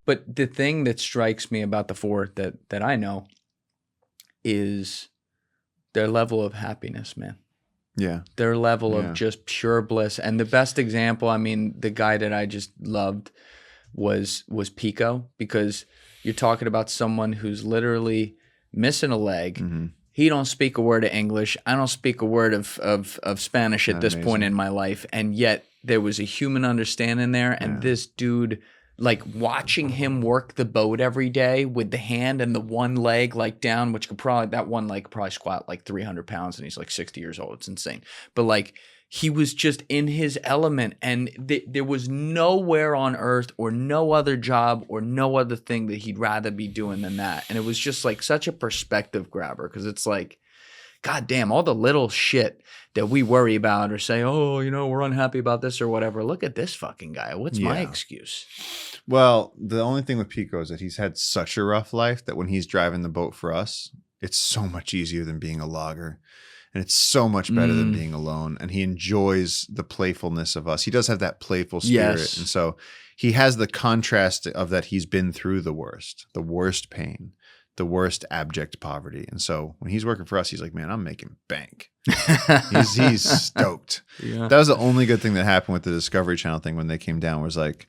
But the thing that strikes me about the four that I know is their level of happiness, man. Yeah. Their level of just pure bliss. And the best example, I mean, the guy that I just loved was Pico, because you're talking about someone who's literally missing a leg. Mm-hmm. He don't speak a word of English. I don't speak a word of Spanish at this point in my life. And yet there was a human understanding there. And this dude, like watching him work the boat every day with the hand and the one leg like down, which could probably, that one leg could probably squat like 300 pounds and he's like 60 years old. It's insane. But like, he was just in his element, and there was nowhere on earth or no other job or no other thing that he'd rather be doing than that. And it was just like such a perspective grabber, because it's like, God damn, all the little shit that we worry about or say, oh, you know, we're unhappy about this or whatever. Look at this fucking guy. What's my excuse? Well, the only thing with Pico is that he's had such a rough life that when he's driving the boat for us, it's so much easier than being a logger. And it's so much better than being alone. And he enjoys the playfulness of us. He does have that playful spirit. Yes. And so he has the contrast of that he's been through the worst pain, the worst abject poverty. And so when he's working for us, he's like, man, I'm making bank. he's stoked. Yeah. That was the only good thing that happened with the Discovery Channel thing when they came down, was like,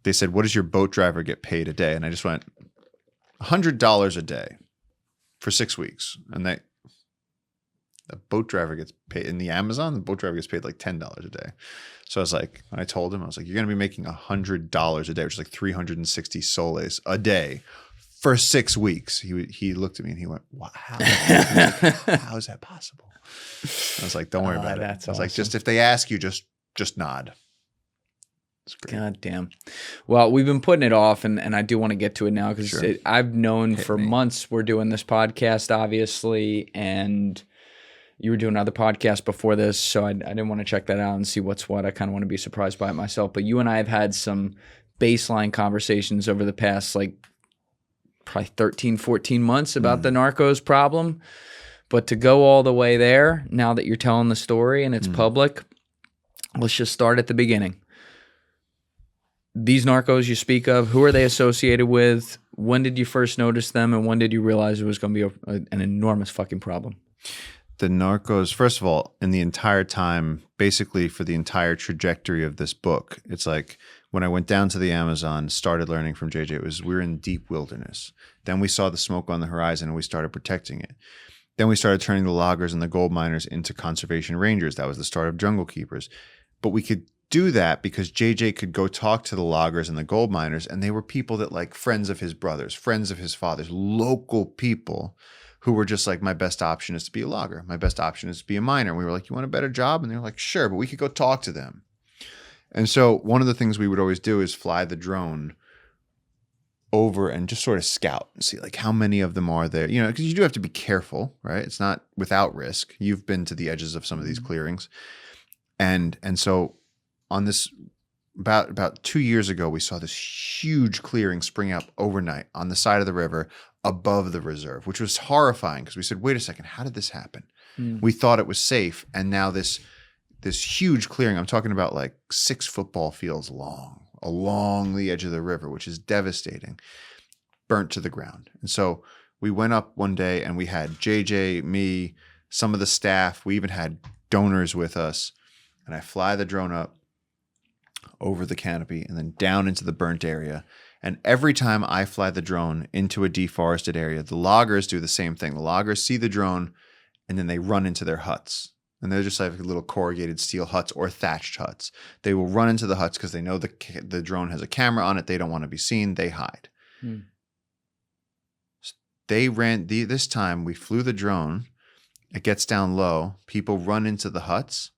they said, what does your boat driver get paid a day? And I just went, $100 a day for 6 weeks. And the boat driver gets paid in the Amazon. The boat driver gets paid like $10 a day. So I was like, when I told him, I was like, you're going to be making $100 a day, which is like 360 soles a day for 6 weeks. He looked at me and he went, wow. How is that possible? I was like, don't worry about it. I was like, just if they ask you, just nod. It's great. God damn. Well, we've been putting it off, and I do want to get to it now, because I've known for months we're doing this podcast, obviously, and you were doing another podcast before this, so I didn't want to check that out and see what's what. I kind of want to be surprised by it myself. But you and I have had some baseline conversations over the past, like, probably 13, 14 months about the Narcos problem. But to go all the way there, now that you're telling the story and it's public, let's just start at the beginning. These Narcos you speak of, who are they associated with? When did you first notice them? And when did you realize it was going to be an enormous fucking problem? The Narcos, first of all, in the entire time, basically for the entire trajectory of this book, it's like when I went down to the Amazon, started learning from JJ, we were in deep wilderness. Then we saw the smoke on the horizon and we started protecting it. Then we started turning the loggers and the gold miners into conservation rangers. That was the start of Jungle Keepers. But we could do that because JJ could go talk to the loggers and the gold miners, and they were people that, like, friends of his brothers, friends of his fathers, local people who were just like, my best option is to be a logger. My best option is to be a miner. And we were like, you want a better job? And they were like, sure, but we could go talk to them. And so one of the things we would always do is fly the drone over and just sort of scout and see, like, how many of them are there, you know, because you do have to be careful, right? It's not without risk. You've been to the edges of some of these clearings. And so on this, about 2 years ago, we saw this huge clearing spring up overnight on the side of the river above the reserve, which was horrifying because we said, wait a second, how did this happen? We thought it was safe. And now this huge clearing, I'm talking about like 6 football fields long, along the edge of the river, which is devastating, burnt to the ground. And so we went up one day and we had JJ, me, some of the staff. We even had donors with us. And I fly the drone up over the canopy and then down into the burnt area. And every time I fly the drone into a deforested area, the loggers do the same thing. The loggers see the drone and then they run into their huts. And they're just like little corrugated steel huts or thatched huts. They will run into the huts because they know the drone has a camera on it. They don't want to be seen. They hide. They ran, this time we flew the drone. It gets down low. People run into the huts.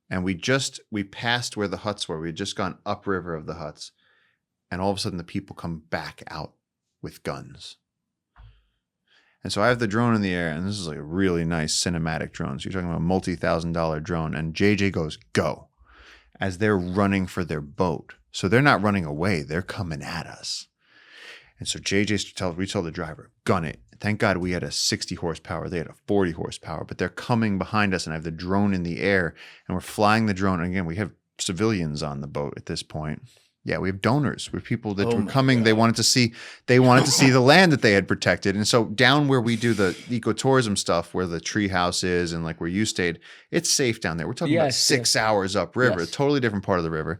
And we passed where the huts were. We had just gone upriver of the huts. And all of a sudden the people come back out with guns. And so I have the drone in the air, and this is like a really nice cinematic drone. So you're talking about a multi-$1,000 drone. And JJ goes, go, as they're running for their boat. So they're not running away. They're coming at us. And so we told the driver, gun it. Thank God we had a 60 horsepower. They had a 40 horsepower. But they're coming behind us, and I have the drone in the air. And we're flying the drone. And again, we have civilians on the boat at this point. Yeah, we have donors. We have people that Oh were my coming. God. They wanted to see the land that they had protected. And so down where we do the ecotourism stuff, where the tree house is and like where you stayed, it's safe down there. We're talking about 6 hours upriver, a totally different part of the river.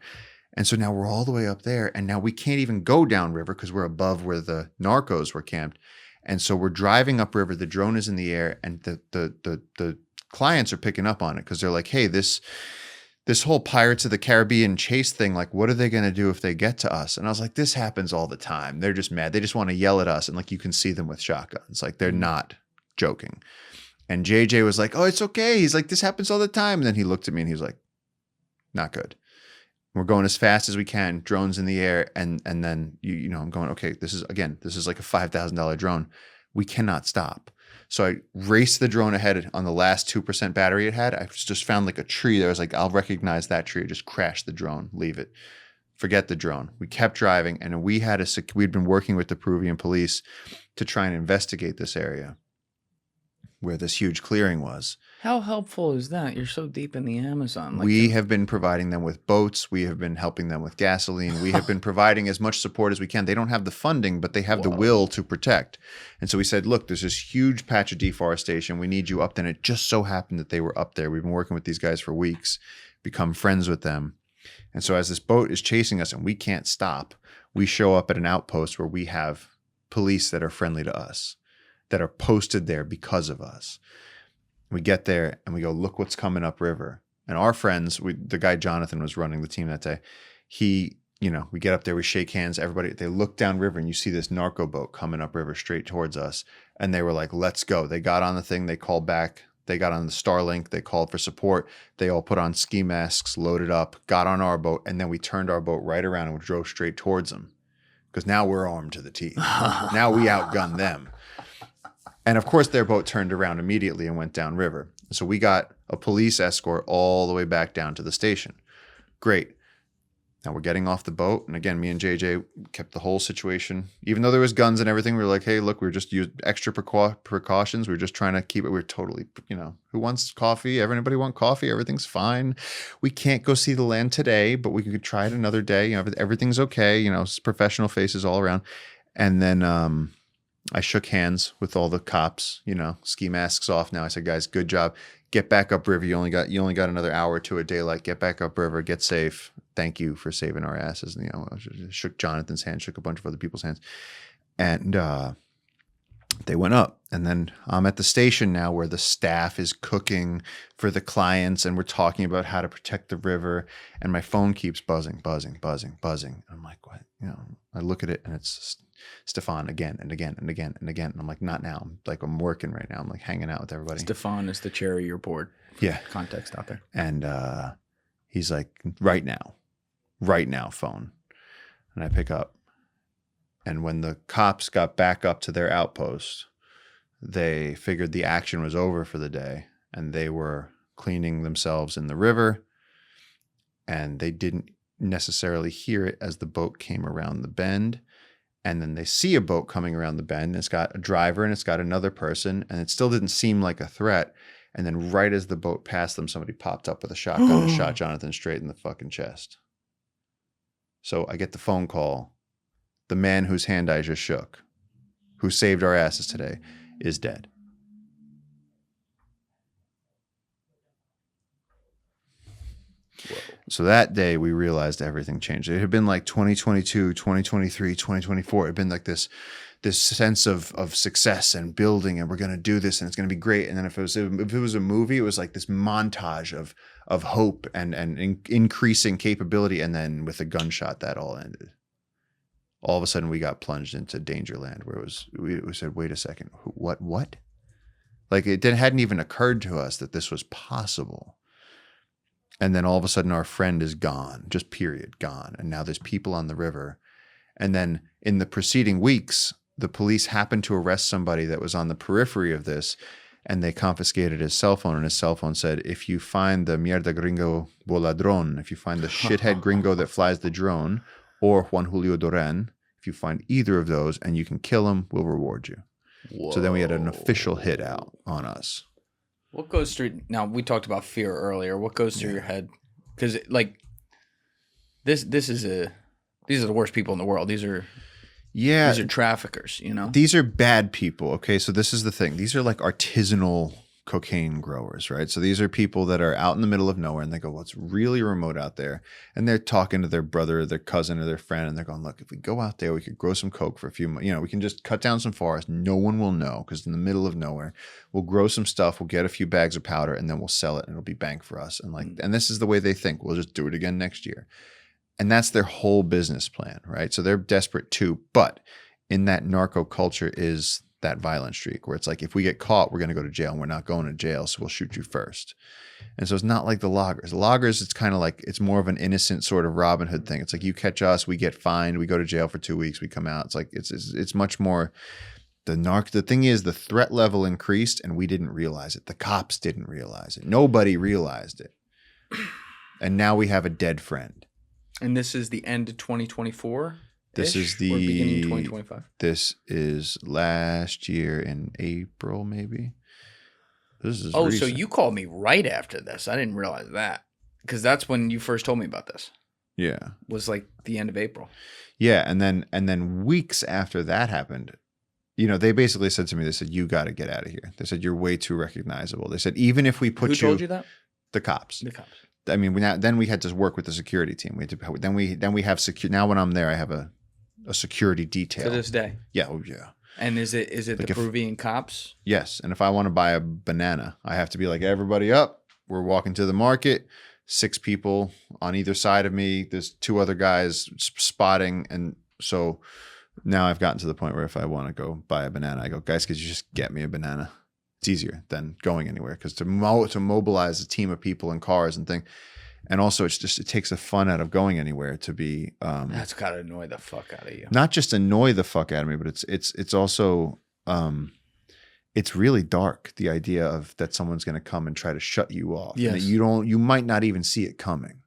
And so now we're all the way up there, and now we can't even go downriver because we're above where the Narcos were camped. And so we're driving upriver. The drone is in the air, and the clients are picking up on it because they're like, "Hey, this whole Pirates of the Caribbean chase thing, like, what are they going to do if they get to us?" And I was like, "This happens all the time. They're just mad. They just want to yell at us, and like you can see them with shotguns. Like they're not joking." And JJ was like, "Oh, it's okay." He's like, "This happens all the time." And then he looked at me and he was like, "Not good." We're going as fast as we can, drones in the air, and then you know I'm going, okay, this is like a $5,000 drone. We cannot stop. So I raced the drone ahead on the last 2% battery it had. I just found like a tree. There was like, I'll recognize that tree. I just crashed the drone, leave it, forget the drone. We kept driving, and we'd been working with the Peruvian police to try and investigate this area where this huge clearing was. How helpful is that? You're so deep in the Amazon. We have been providing them with boats. We have been helping them with gasoline. We have been providing as much support as we can. They don't have the funding, but they have the will to protect. And so we said, look, there's this huge patch of deforestation. We need you up there. And it just so happened that they were up there. We've been working with these guys for weeks, become friends with them. And so as this boat is chasing us and we can't stop, we show up at an outpost where we have police that are friendly to us, that are posted there because of us. We get there and we go, look what's coming upriver. And our friends, the guy Jonathan was running the team that day. We get up there, we shake hands, everybody, they look downriver and you see this narco boat coming upriver straight towards us. And they were like, let's go. They got on the thing, they called back, they got on the Starlink, they called for support. They all put on ski masks, loaded up, got on our boat, and then we turned our boat right around and we drove straight towards them. Because now we're armed to the teeth. Now we outgunned them. And of course, their boat turned around immediately and went downriver. So we got a police escort all the way back down to the station. Great. Now we're getting off the boat. And again, me and JJ kept the whole situation. Even though there was guns and everything, we were like, hey, look, we're just using extra precautions. We were just trying to keep it. We're totally, who wants coffee? Everybody want coffee? Everything's fine. We can't go see the land today, but we could try it another day. Everything's okay. Professional faces all around. And then I shook hands with all the cops, ski masks off now. I said, guys, good job. Get back upriver. You only got another hour or two of daylight. Get back upriver. Get safe. Thank you for saving our asses. And, I shook Jonathan's hand, shook a bunch of other people's hands. And they went up. And then I'm at the station now where the staff is cooking for the clients and we're talking about how to protect the river. And my phone keeps buzzing. I'm like, what? I look at it and it's Stefan again and again and again and again. And I'm like, not now. I'm working right now. I'm like hanging out with everybody. Stefan is the chair of your board. Yeah. Context out there. And he's like, right now, phone. And I pick up. And when the cops got back up to their outpost, they figured the action was over for the day and they were cleaning themselves in the river. And they didn't necessarily hear it as the boat came around the bend. And then they see a boat coming around the bend. And it's got a driver and it's got another person. And it still didn't seem like a threat. And then right as the boat passed them, somebody popped up with a shotgun and shot Jonathan straight in the fucking chest. So I get the phone call. The man whose hand I just shook, who saved our asses today, is dead. Whoa. So that day we realized everything changed. It had been like 2022, 2023, 2024. It had been like this sense of success and building, and we're going to do this and it's going to be great. And then if it was a movie, it was like this montage of hope and increasing capability. And then with a gunshot, that all ended. All of a sudden we got plunged into danger land where we said, wait a second, what? Like it hadn't even occurred to us that this was possible. And then all of a sudden our friend is gone, just period, gone. And now there's people on the river. And then in the preceding weeks, the police happened to arrest somebody that was on the periphery of this, and they confiscated his cell phone. And his cell phone said, if you find the mierda gringo voladrón, if you find the shithead gringo that flies the drone, or Juan Julio Duran, if you find either of those and you can kill him, we'll reward you. Whoa. So then we had an official hit out on us. What goes through, now we talked about fear earlier. What goes through your head? Because this is These are the worst people in the world. These are traffickers, you know? These are bad people, okay? So this is the thing. These are like artisanal cocaine growers, right? So these are people that are out in the middle of nowhere and they go, well, it's really remote out there. And they're talking to their brother or their cousin or their friend and they're going, look, if we go out there, we could grow some coke for a few months. You know, we can just cut down some forest. No one will know because in the middle of nowhere, we'll grow some stuff. We'll get a few bags of powder and then we'll sell it and it'll be bank for us. And and this is the way they think. We'll just do it again next year. And that's their whole business plan, right? So they're desperate too. But in that narco culture is that violent streak where it's like, if we get caught, we're going to go to jail and we're not going to jail. So we'll shoot you first. And so it's not like the loggers. The loggers, it's kind of like, it's more of an innocent sort of Robin Hood thing. It's like you catch us, we get fined, we go to jail for 2 weeks, we come out. It's like, it's much more the thing is the threat level increased and we didn't realize it. The cops didn't realize it. Nobody realized it. And now we have a dead friend. And this is the end of 2024? This is the beginning of 2025. This is last year in April, maybe. This is recent. So you called me right after this. I didn't realize that because that's when you first told me about this. Yeah, was like the end of April. Yeah, and then weeks after that happened, you know, they basically said to me, they said, "You got to get out of here." They said, "You're way too recognizable." They said, "Even if we put Who told you that? The cops. The cops. I mean, then we had to work with the security team. We had to then we have secure. Now when I'm there, I have a security detail to this day. Yeah, oh yeah. And is it like the Peruvian cops? Yes, and if I want to buy a banana, I have to be like, everybody up. We're walking to the market. 6 people on either side of me. There's 2 other guys spotting, and so now I've gotten to the point where if I want to go buy a banana, I go, guys, could you just get me a banana? It's easier than going anywhere because to mobilize a team of people and cars and things. And also, it takes the fun out of going anywhere to be. That's gotta annoy the fuck out of you. Not just annoy the fuck out of me, but it's also it's really dark. The idea of that someone's going to come and try to shut you off. Yes. And that you might not even see it coming.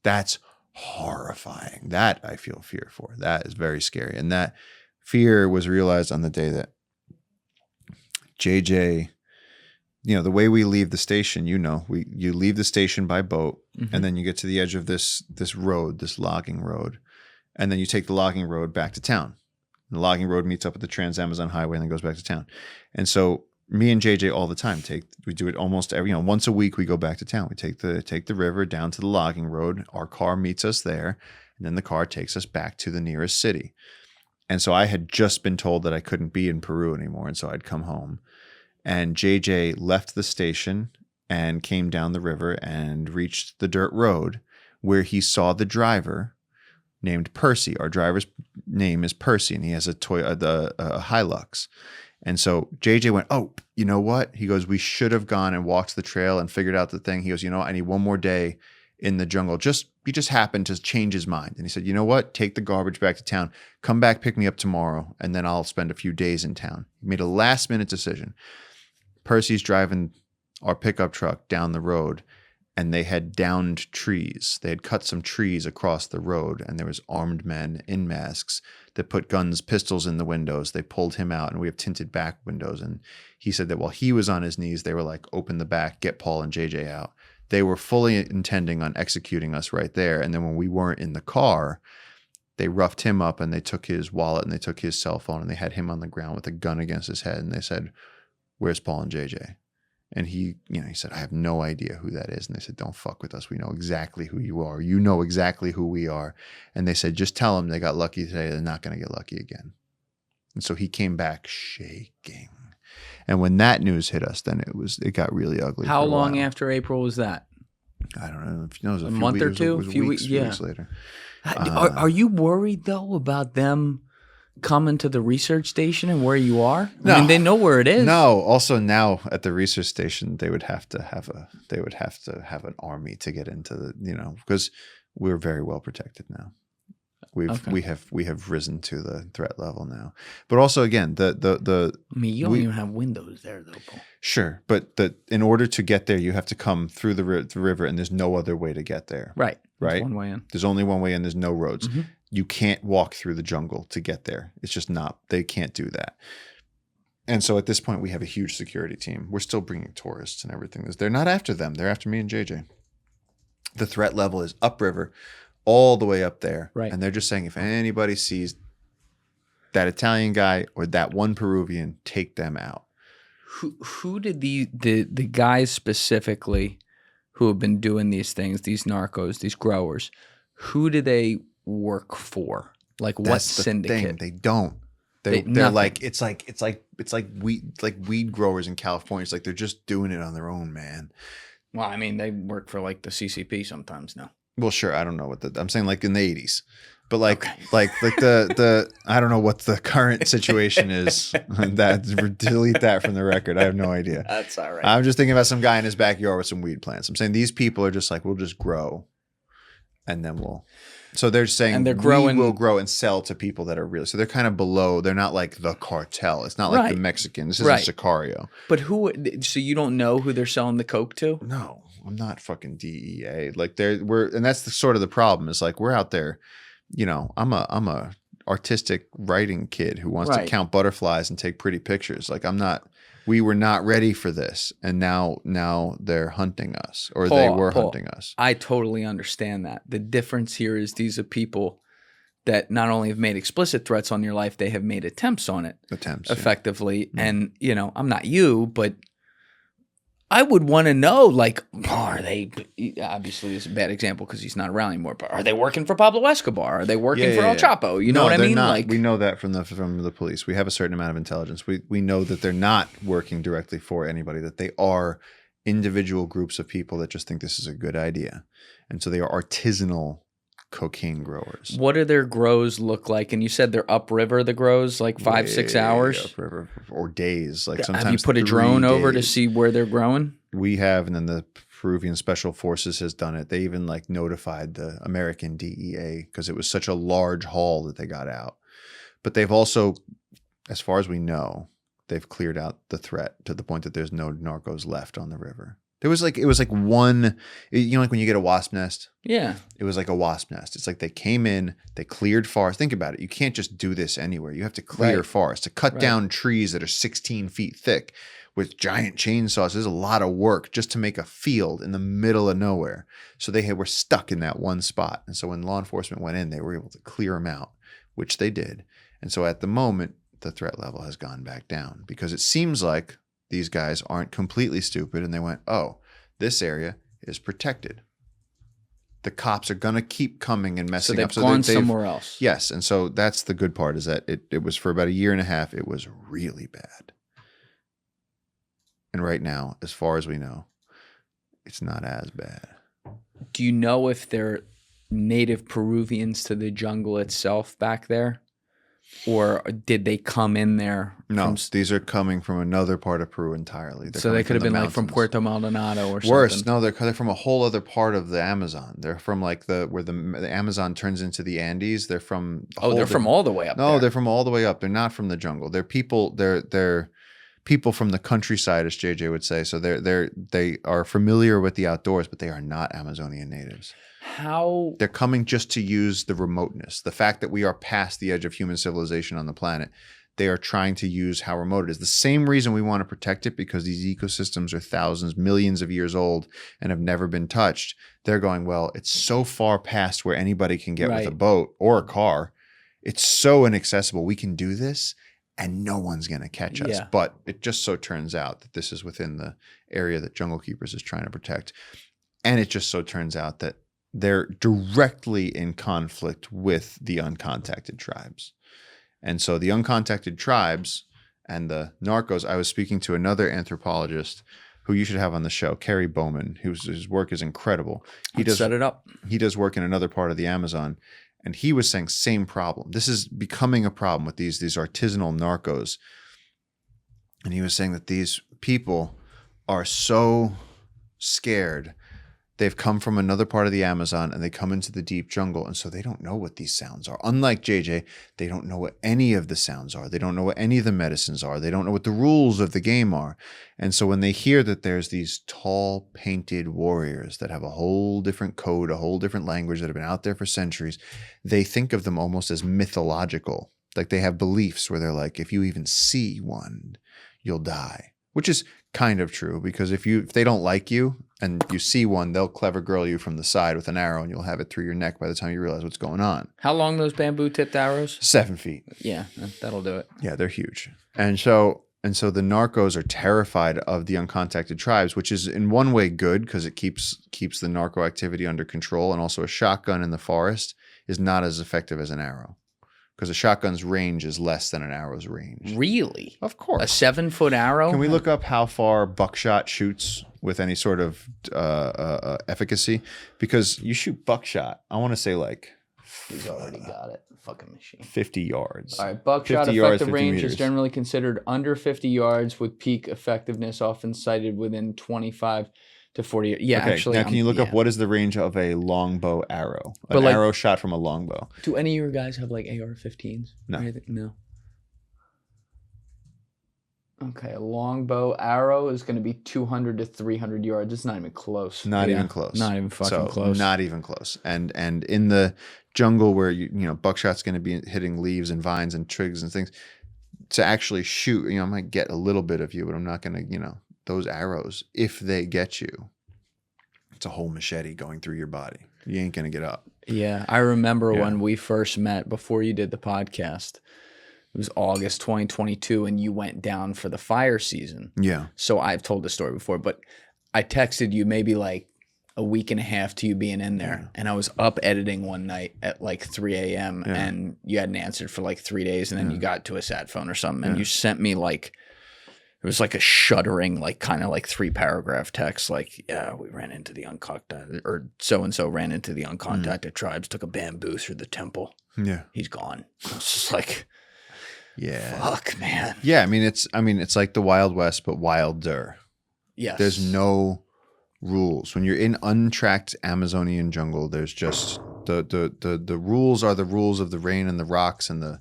That's horrifying. That I feel fear for. That is very scary. And that fear was realized on the day that JJ. You know, the way we leave the station, you leave the station by boat, mm-hmm. and then you get to the edge of this road, this logging road, and then you take the logging road back to town. And the logging road meets up at the Trans-Amazon Highway and then goes back to town. And so me and JJ all the time we do it almost every, once a week we go back to town. We take the river down to the logging road. Our car meets us there, and then the car takes us back to the nearest city. And so I had just been told that I couldn't be in Peru anymore, and so I'd come home. And JJ left the station and came down the river and reached the dirt road where he saw the driver named Percy. Our driver's name is Percy, and he has a Hilux. And so JJ went, oh, you know what? He goes, we should have gone and walked the trail and figured out the thing. He goes, I need one more day in the jungle. He just happened to change his mind. And he said, you know what? Take the garbage back to town. Come back, pick me up tomorrow, and then I'll spend a few days in town. He made a last-minute decision. Percy's driving our pickup truck down the road, and they had downed trees. They had cut some trees across the road, and there was armed men in masks that put guns, pistols in the windows. They pulled him out, and we have tinted back windows. And he said that while he was on his knees, they were like, open the back, get Paul and JJ out. They were fully intending on executing us right there. And then when we weren't in the car, they roughed him up, and they took his wallet, and they took his cell phone, and they had him on the ground with a gun against his head. And they said, where's Paul and JJ? And he said, I have no idea who that is. And they said, don't fuck with us. We know exactly who you are. You know exactly who we are. And they said, just tell them they got lucky today. They're not going to get lucky again. And so he came back shaking. And when that news hit us, then it got really ugly. How long after April was that? I don't know. If you know, it was a month or two? It was a few weeks later. Are you worried, though, about them coming to the research station and where you are? No. I mean, they know where it is. No. Also, now at the research station, they would have to have an army to get into the, because we're very well protected now. We have risen to the threat level now. But also, again, I mean, you don't even have windows there, though, Paul. Sure, but in order to get there, you have to come through the river, and there's no other way to get there. Right. Right. There's one way in. There's only one way in. There's no roads. Mm-hmm. You can't walk through the jungle to get there. It's just not. They can't do that. And so at this point, we have a huge security team. We're still bringing tourists and everything. They're not after them. They're after me and JJ. The threat level is upriver. all the way up there. Right. And they're just saying, if anybody sees that Italian guy or that one Peruvian, take them out. Who did the guys specifically who have been doing these things, these narcos, these growers, who do they work for? Like what That's the syndicate? thing. They don't. They're like it's like weed growers in California. It's like they're just doing it on their own, man. Well, I mean, they work for like the CCP sometimes now. Well, sure. I don't know what I'm saying, like in the 80s, but like the I don't know what the current situation is. Delete that from the record. I have no idea. That's all right. I'm just thinking about some guy in his backyard with some weed plants. I'm saying these people are just like, we'll just grow, and then we'll. So they're saying and they're growing, we will grow and sell to people that are real. So they're kind of below. They're not like the cartel. It's not like the Mexican. This isn't Sicario. But who? So you don't know who they're selling the coke to? No, I'm not fucking DEA. Like and that's sort of the problem. Is like we're out there. You know, I'm a artistic writing kid who wants to count butterflies and take pretty pictures. Like I'm not. We were not ready for this, and now they're hunting us, or they were hunting us. I totally understand that. The difference here is these are people that not only have made explicit threats on your life, they have made attempts on it. Effectively. Yeah. And, you know, I'm not you, but I would want to know, like, are they, obviously it's a bad example because he's not around anymore, but are they working for Pablo Escobar? Are they working for El Chapo? You know what I mean? Not. Like, we know that from the police. We have a certain amount of intelligence. We know that they're not working directly for anybody, that they are individual groups of people that just think this is a good idea. And so they are artisanal cocaine growers. What do their grows look like? And you said they're upriver, the grows, like 5-6 hours? Upriver, or days. Like sometimes have you put a drone over to see where they're growing? We have, and then the Peruvian Special Forces has done it. They even like notified the American DEA because it was such a large haul that they got out. But they've also, as far as we know, they've cleared out the threat to the point that there's no narcos left on the river. It was like one, you know, like when you get a wasp nest? Yeah. It was like a wasp nest. It's like they came in, they cleared forest. Think about it. You can't just do this anywhere. You have to clear forest. To cut down trees that are 16 feet thick with giant chainsaws, there's a lot of work just to make a field in the middle of nowhere. So they were stuck in that one spot. And so when law enforcement went in, they were able to clear them out, which they did. And so at the moment, the threat level has gone back down because it seems like these guys aren't completely stupid, and they went, oh, this area is protected. The cops are going to keep coming and messing up. So they've gone somewhere else. Yes, and so that's the good part is that it was for about a year and a half, it was really bad. And right now, as far as we know, it's not as bad. Do you know if they're native Peruvians to the jungle itself back there? Or did they come in there? No, these are coming from another part of Peru entirely. So they could have been like from Puerto Maldonado or something. Worse, no, they're from a whole other part of the Amazon. They're from like where the Amazon turns into the Andes. They're from. They're from all the way up. No, they're from all the way up. They're not from the jungle. They're people. They're people from the countryside, as JJ would say. So they are familiar with the outdoors, but they are not Amazonian natives. How? They're coming just to use the remoteness, the fact that we are past the edge of human civilization on the planet. They are trying to use how remote it is. The same reason we want to protect it, because these ecosystems are thousands, millions of years old and have never been touched. They're going, well, it's so far past where anybody can get with a boat or a car. It's so inaccessible. We can do this and no one's going to catch us. Yeah. But it just so turns out that this is within the area that Jungle Keepers is trying to protect. And it just so turns out that they're directly in conflict with the uncontacted tribes. And so the uncontacted tribes and the Narcos, I was speaking to another anthropologist who you should have on the show, Kerry Bowman, his work is incredible. Set it up. He does work in another part of the Amazon. And he was saying same problem. This is becoming a problem with these artisanal narcos. And he was saying that these people are so scared. They've come from another part of the Amazon and they come into the deep jungle. And so they don't know what these sounds are. Unlike JJ, they don't know what any of the sounds are. They don't know what any of the medicines are. They don't know what the rules of the game are. And so when they hear that there's these tall painted warriors that have a whole different code, a whole different language that have been out there for centuries, they think of them almost as mythological. Like they have beliefs where they're like, if you even see one, you'll die. Which is kind of true, because if they don't like you and you see one, they'll clever girl you from the side with an arrow, and you'll have it through your neck by the time you realize what's going on. How long those bamboo tipped arrows? 7 feet. Yeah, that'll do it. Yeah, they're huge. And so the Narcos are terrified of the uncontacted tribes, which is in one way good because it keeps the narco activity under control. And also a shotgun in the forest is not as effective as an arrow because a shotgun's range is less than an arrow's range. Really? Of course. A 7-foot arrow? Can we look up how far buckshot shoots with any sort of efficacy? Because you shoot buckshot, I want to say like... He's already got it. Fucking machine. 50 yards. All right. Buckshot 50 effective yards, range meters. is generally considered under 50 yards with peak effectiveness often cited within 25 to 40. Yeah, okay, actually. now can you look up what is the range of a longbow arrow? An arrow shot from a longbow. Do any of your guys have like AR-15s? No. No. Okay, a longbow arrow is going to be 200 to 300 yards. It's not even close. Not even close. Not even fucking close. Not even close. And in the jungle where you know buckshot's going to be hitting leaves and vines and twigs and things, to actually shoot, I might get a little bit of you, but I'm not going to, those arrows, if they get you, it's a whole machete going through your body. You ain't going to get up. Yeah, I remember when we first met before you did the podcast. It was August 2022, and you went down for the fire season. Yeah. So I've told this story before, but I texted you maybe like a week and a half to you being in there, and I was up editing one night at like 3 a.m. and you hadn't answered for like 3 days, and then you got to a sat phone or something, and you sent me like, it was like a shuddering, like kind of like 3-paragraph text, like, yeah, we ran into the uncontacted, or so-and-so ran into the uncontacted tribes, took a bamboo through the temple. Yeah. He's gone. It's just like... Yeah. Fuck, man. Yeah, I mean it's like the Wild West, but wilder. Yes. There's no rules. When you're in untracked Amazonian jungle, there's just the rules are the rules of the rain and the rocks and the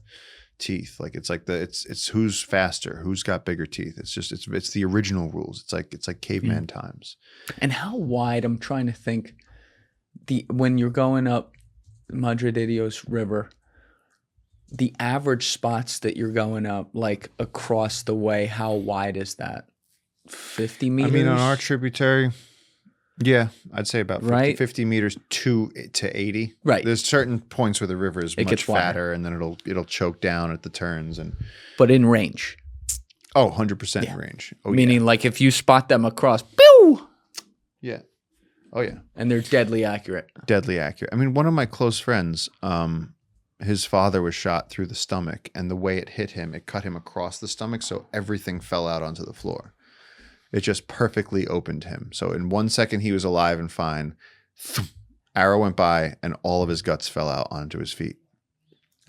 teeth. Like it's who's faster, who's got bigger teeth. It's the original rules. It's like caveman times. And how wide, I'm trying to think, when you're going up Madre de Dios River, the average spots that you're going up, like across the way, how wide is that? 50 meters? I mean, on our tributary, yeah, I'd say about 50 meters to 80. Right. There's certain points where the river is much fatter, and then it'll choke down at the turns. But in range. Oh, 100% in range. Oh, meaning like if you spot them across, pew! Yeah. Oh, yeah. And they're deadly accurate. Deadly accurate. I mean, one of my close friends, his father was shot through the stomach, and the way it hit him, it cut him across the stomach, so everything fell out onto the floor. It just perfectly opened him. So in 1 second, he was alive and fine. Arrow went by, and all of his guts fell out onto his feet.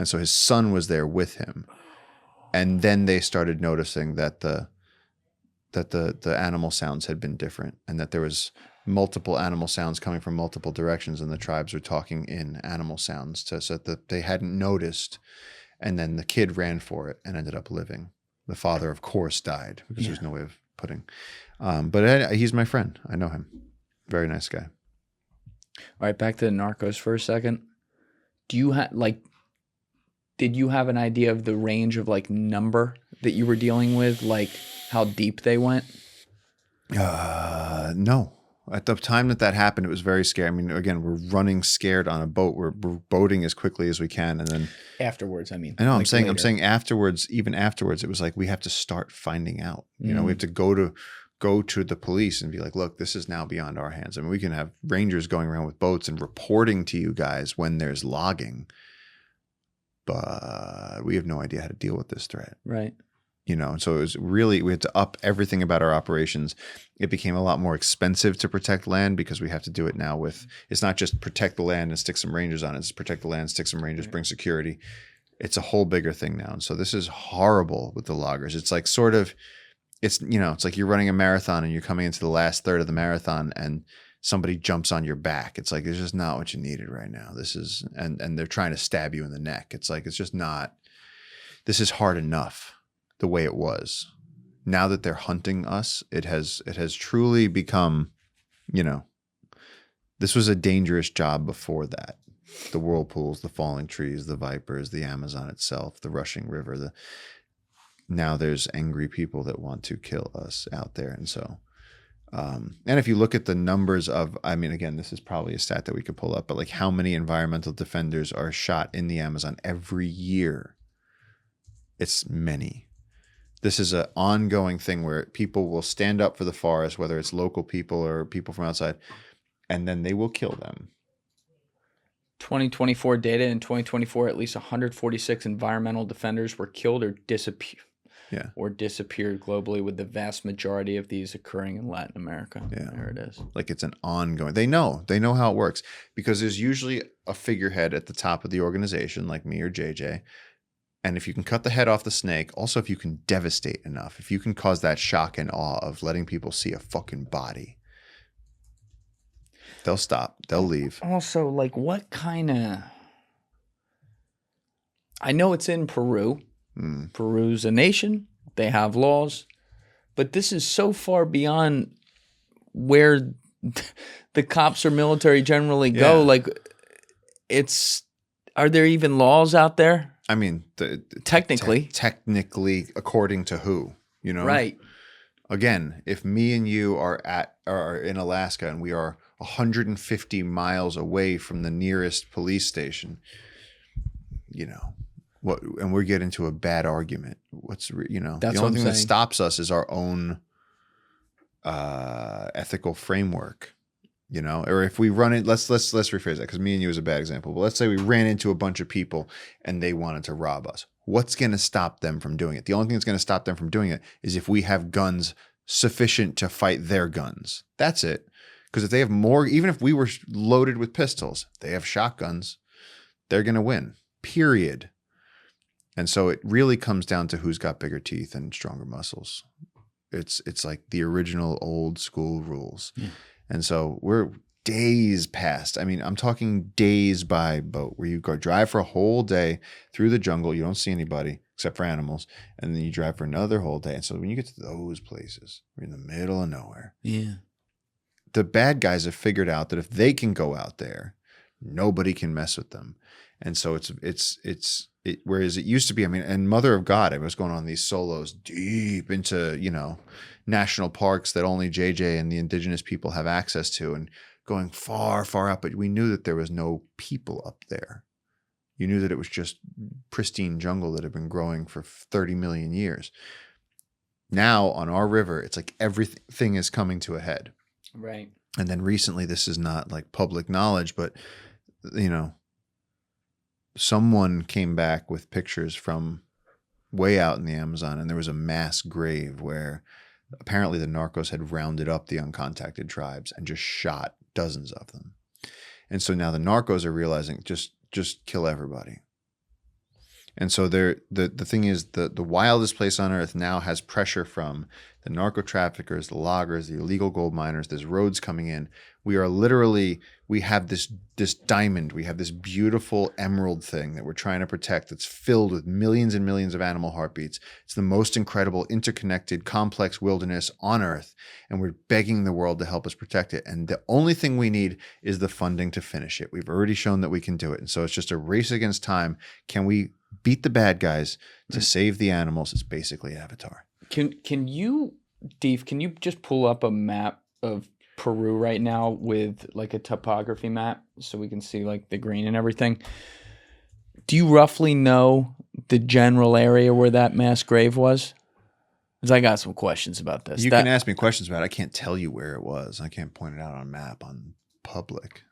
And so his son was there with him. And then they started noticing that the animal sounds had been different, and that there was multiple animal sounds coming from multiple directions, and the tribes were talking in animal sounds so that they hadn't noticed. And then the kid ran for it and ended up living. The father, of course, died because there's no way of putting. But he's my friend. I know him. Very nice guy. All right, back to the Narcos for a second. Do you have did you have an idea of the range of like number that you were dealing with, like how deep they went? No. At the time that happened, it was very scary. I mean, again, we're running scared on a boat. We're boating as quickly as we can, and then afterwards. I mean, I know. I'm saying afterwards. Even afterwards, it was like we have to start finding out. You know, we have to go to the police and be like, look, this is now beyond our hands. I mean, we can have rangers going around with boats and reporting to you guys when there's logging, but we have no idea how to deal with this threat. Right. You know, so it was really, we had to up everything about our operations. It became a lot more expensive to protect land because we have to do it now with, it's not just protect the land and stick some rangers on it. It's protect the land, stick some rangers, bring security. It's a whole bigger thing now. And so this is horrible with the loggers. It's like sort of, it's, you know, it's like you're running a marathon and you're coming into the last third of the marathon and somebody jumps on your back. It's like, it's just not what you needed right now. This is, and they're trying to stab you in the neck. It's like, it's just not, this is hard enough. The way it was. Now that they're hunting us, it has truly become, you know, this was a dangerous job before that. The whirlpools, the falling trees, the vipers, the Amazon itself, the rushing river. Now there's angry people that want to kill us out there. And so And if you look at the numbers of, I mean, again, this is probably a stat that we could pull up, but like how many environmental defenders are shot in the Amazon every year? It's many. This is an ongoing thing where people will stand up for the forest, whether it's local people or people from outside, and then they will kill them. 2024 data in 2024, at least 146 environmental defenders were killed or disappeared. Or disappeared globally, with the vast majority of these occurring in Latin America. Yeah. There it is. Like it's an ongoing. They know how it works, because there's usually a figurehead at the top of the organization, like me or JJ. And if you can cut the head off the snake, also if you can devastate enough, if you can cause that shock and awe of letting people see a fucking body, they'll stop. They'll leave. Also, like what kind of... I know it's in Peru. Peru's a nation. They have laws. But this is so far beyond where the cops or military generally go. Like, are there even laws out there? I mean, technically. Technically, according to who? You know? Right. Again, if me and you are in Alaska and we are 150 miles away from the nearest police station, you know, and we get into a bad argument. The only thing that stops us is our own ethical framework, you know. Or if we run it, let's rephrase that, because me and you is a bad example. But let's say we ran into a bunch of people and they wanted to rob us. What's going to stop them from doing it? The only thing that's going to stop them from doing it is if we have guns sufficient to fight their guns. That's it. Because if they have more, even if we were loaded with pistols, they have shotguns, they're going to win. Period. And so it really comes down to who's got bigger teeth and stronger muscles. It's like the original old school rules. Yeah. And so we're days past. I mean, I'm talking days by boat, where you go drive for a whole day through the jungle. You don't see anybody except for animals. And then you drive for another whole day. And so when you get to those places, we're in the middle of nowhere. Yeah. The bad guys have figured out that if they can go out there, nobody can mess with them. And so whereas it used to be, I mean, and Mother of God, I was going on these solos deep into, you know, national parks that only JJ and the indigenous people have access to, and going far, far up. But we knew that there was no people up there. You knew that it was just pristine jungle that had been growing for 30 million years. Now on our river, it's like everything is coming to a head. Right. And then recently, this is not like public knowledge, but, you know, someone came back with pictures from way out in the Amazon, and there was a mass grave where apparently the Narcos had rounded up the uncontacted tribes and just shot dozens of them. And so now the Narcos are realizing just kill everybody. And so the thing is, the wildest place on earth now has pressure from the narco traffickers, the loggers, the illegal gold miners. There's roads coming in. We have this diamond. We have this beautiful emerald thing that we're trying to protect, that's filled with millions and millions of animal heartbeats. It's the most incredible, interconnected, complex wilderness on earth. And we're begging the world to help us protect it. And the only thing we need is the funding to finish it. We've already shown that we can do it. And so it's just a race against time. Can we beat the bad guys to save the animals? It's basically Avatar. Can you, Deef, can you just pull up a map of Peru right now with like a topography map so we can see like the green and everything? Do you roughly know the general area where that mass grave was? Because I got some questions about this. You can ask me questions about it. I can't tell you where it was. I can't point it out on a map on public.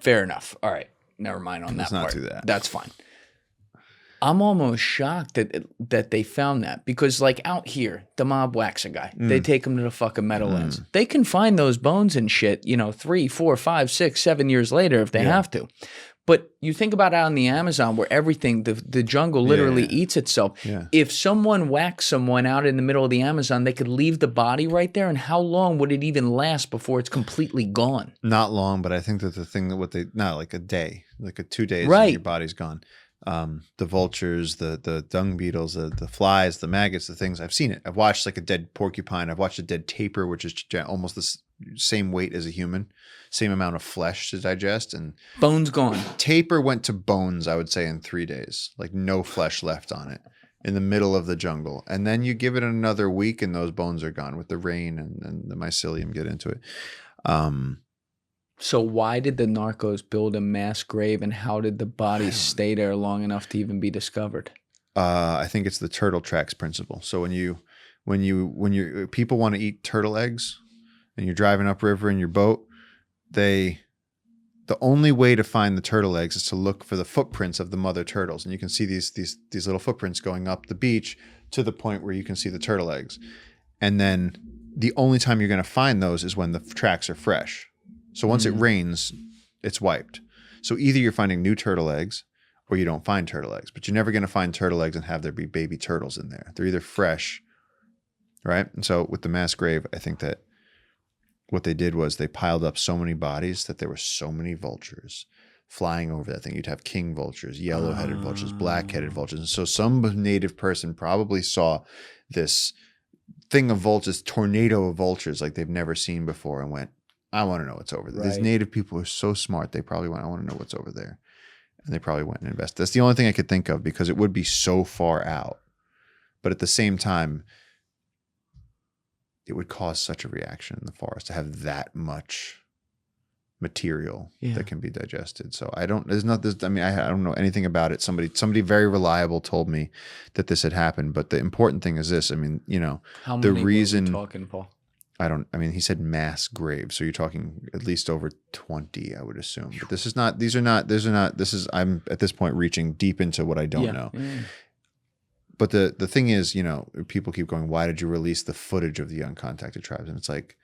Fair enough. All right. Never mind on that part. Let's not do that. That's fine. I'm almost shocked that they found that, because like out here, the mob whacks a guy. They take him to the fucking Meadowlands. They can find those bones and shit, 3, 4, 5, 6, 7 years later if they have to. But you think about out in the Amazon where everything, the jungle literally eats itself. Yeah. If someone whacks someone out in the middle of the Amazon, they could leave the body right there. And how long would it even last before it's completely gone? Not long, but I think that the thing that not like a day, like 2 days, and your body's gone. The vultures, the dung beetles, the flies, the maggots, the things. I've seen it. I've watched like a dead porcupine. I've watched a dead tapir, which is almost the same weight as a human, same amount of flesh to digest, and bones gone. Tapir went to bones, I would say, in 3 days, like no flesh left on it. in the middle of the jungle. And then you give it another week and those bones are gone with the rain and the mycelium get into it. So why did the Narcos build a mass grave, and how did the bodies stay there long enough to even be discovered? I think it's the turtle tracks principle. So when people want to eat turtle eggs and you're driving upriver in your boat, the only way to find the turtle eggs is to look for the footprints of the mother turtles. And you can see these little footprints going up the beach to the point where you can see the turtle eggs. And then the only time you're going to find those is when the tracks are fresh. So once it rains, it's wiped. So either you're finding new turtle eggs or you don't find turtle eggs. But you're never going to find turtle eggs and have there be baby turtles in there. They're either fresh, right? And so with the mass grave, I think that what they did was they piled up so many bodies that there were so many vultures flying over that thing. You'd have king vultures, yellow-headed vultures, black-headed vultures. And so some native person probably saw this thing of vultures, tornado of vultures like they've never seen before and went, I want to know what's over there. Right. These native people are so smart. They probably went, I want to know what's over there. And they probably went and invested. That's the only thing I could think of because it would be so far out. But at the same time, it would cause such a reaction in the forest to have that much material that can be digested. So I don't know anything about it. Somebody very reliable told me that this had happened. But the important thing is this. I mean, how many were we talking, Paul? He said mass graves. So you're talking at least over 20, I would assume. But I'm at this point reaching deep into what I don't know. Yeah. But the thing is, people keep going, why did you release the footage of the uncontacted tribes? And it's like,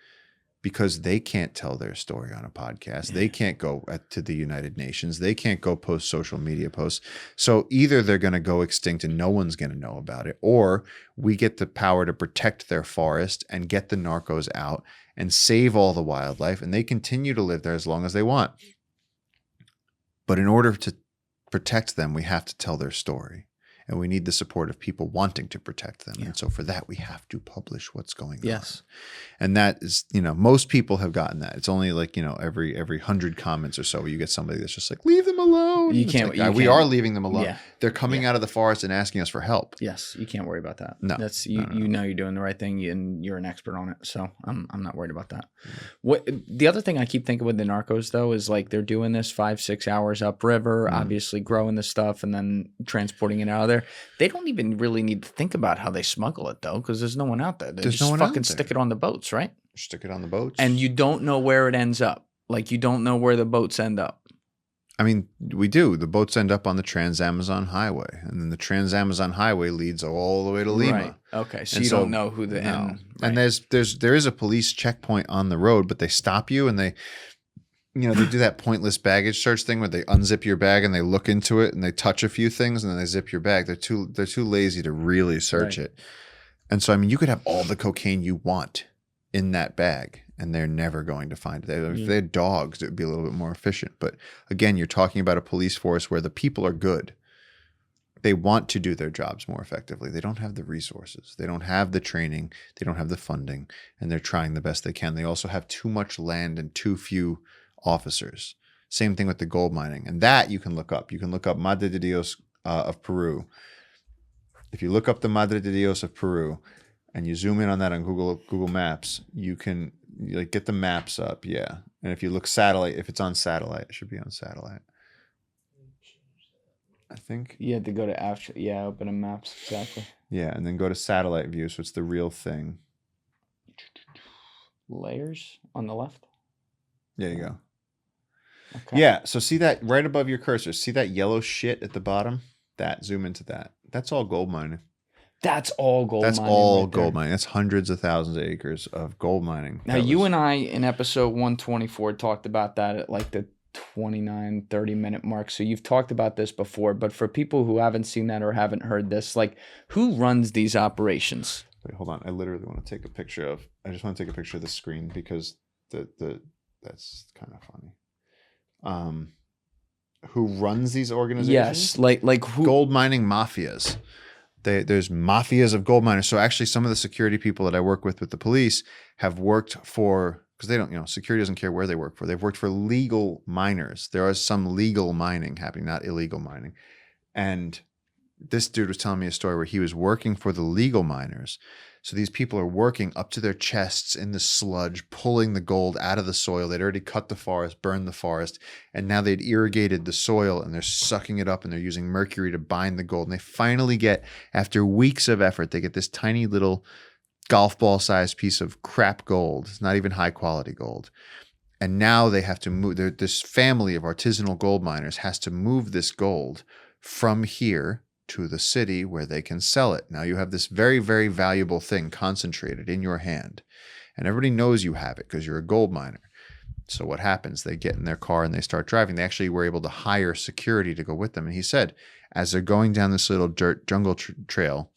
because they can't tell their story on a podcast. They can't go to the United Nations. They can't go post social media posts. So either they're going to go extinct and no one's going to know about it, or we get the power to protect their forest and get the narcos out and save all the wildlife, and they continue to live there as long as they want. But in order to protect them, we have to tell their story. And we need the support of people wanting to protect them. Yeah. And so for that, we have to publish what's going on. And that is, most people have gotten that. It's only like, every 100 comments or so, you get somebody that's just like, leave them alone. We are leaving them alone. Yeah. They're coming out of the forest and asking us for help. Yes. You can't worry about that. No. You know you're doing the right thing and you're an expert on it. So I'm not worried about that. The other thing I keep thinking with the Narcos, though, is like they're doing this 5-6 hours upriver, obviously growing the stuff and then transporting it out of there. They don't even really need to think about how they smuggle it, though, because there's no one out there. They just fucking stick it on the boats, right? Stick it on the boats. And you don't know where it ends up. Like, you don't know where the boats end up. I mean, we do. The boats end up on the Trans-Amazon Highway. And then the Trans-Amazon Highway leads all the way to Lima. Right. Okay. So you don't know who the end. Right. And there is a police checkpoint on the road, but they stop you and they do that pointless baggage search thing where they unzip your bag and they look into it and they touch a few things and then they zip your bag. They're too lazy to really search it. And so, you could have all the cocaine you want in that bag and they're never going to find it. If they had dogs, it would be a little bit more efficient. But again, you're talking about a police force where the people are good. They want to do their jobs more effectively. They don't have the resources. They don't have the training. They don't have the funding. And they're trying the best they can. They also have too much land and too few officers. Same thing with the gold mining. And that you can look up. You can look up Madre de Dios of Peru. If you look up the Madre de Dios of Peru and you zoom in on that on Google Maps, you can get the maps up. Yeah. And if you look satellite, if it's on satellite, it should be on satellite. I think. You had to go to open a maps. Exactly. Yeah. And then go to satellite view. So it's the real thing. Layers on the left. There you go. Okay. Yeah, so see that right above your cursor? See that yellow shit at the bottom? Zoom into that. That's all gold mining. That's all gold mining. That's all gold mining. That's hundreds of thousands of acres of gold mining. Now, you and I in episode 124 talked about that at like the 29, 30-minute mark. So you've talked about this before, but for people who haven't seen that or haven't heard this, like, who runs these operations? Wait, hold on. I literally want to take a picture of the screen because that's kind of funny. Who runs these organizations? Yes, like who? Gold mining mafias. There's mafias of gold miners. So actually, some of the security people that I work with the police have worked for, because they don't, security doesn't care where they work for. They've worked for legal miners. There is some legal mining happening, not illegal mining, and this dude was telling me a story where he was working for the legal miners. So these people are working up to their chests in the sludge, pulling the gold out of the soil. They'd already cut the forest, burned the forest, and now they'd irrigated the soil and they're sucking it up and they're using mercury to bind the gold. And they finally get, after weeks of effort, they get this tiny little golf ball sized piece of crap gold. It's not even high quality gold. And now they have to move, this family of artisanal gold miners has to move this gold from here to the city where they can sell it. Now you have this very, very valuable thing concentrated in your hand, and everybody knows you have it because you're a gold miner. So what happens? They get in their car and they start driving. They actually were able to hire security to go with them. And he said, as they're going down this little dirt jungle trail,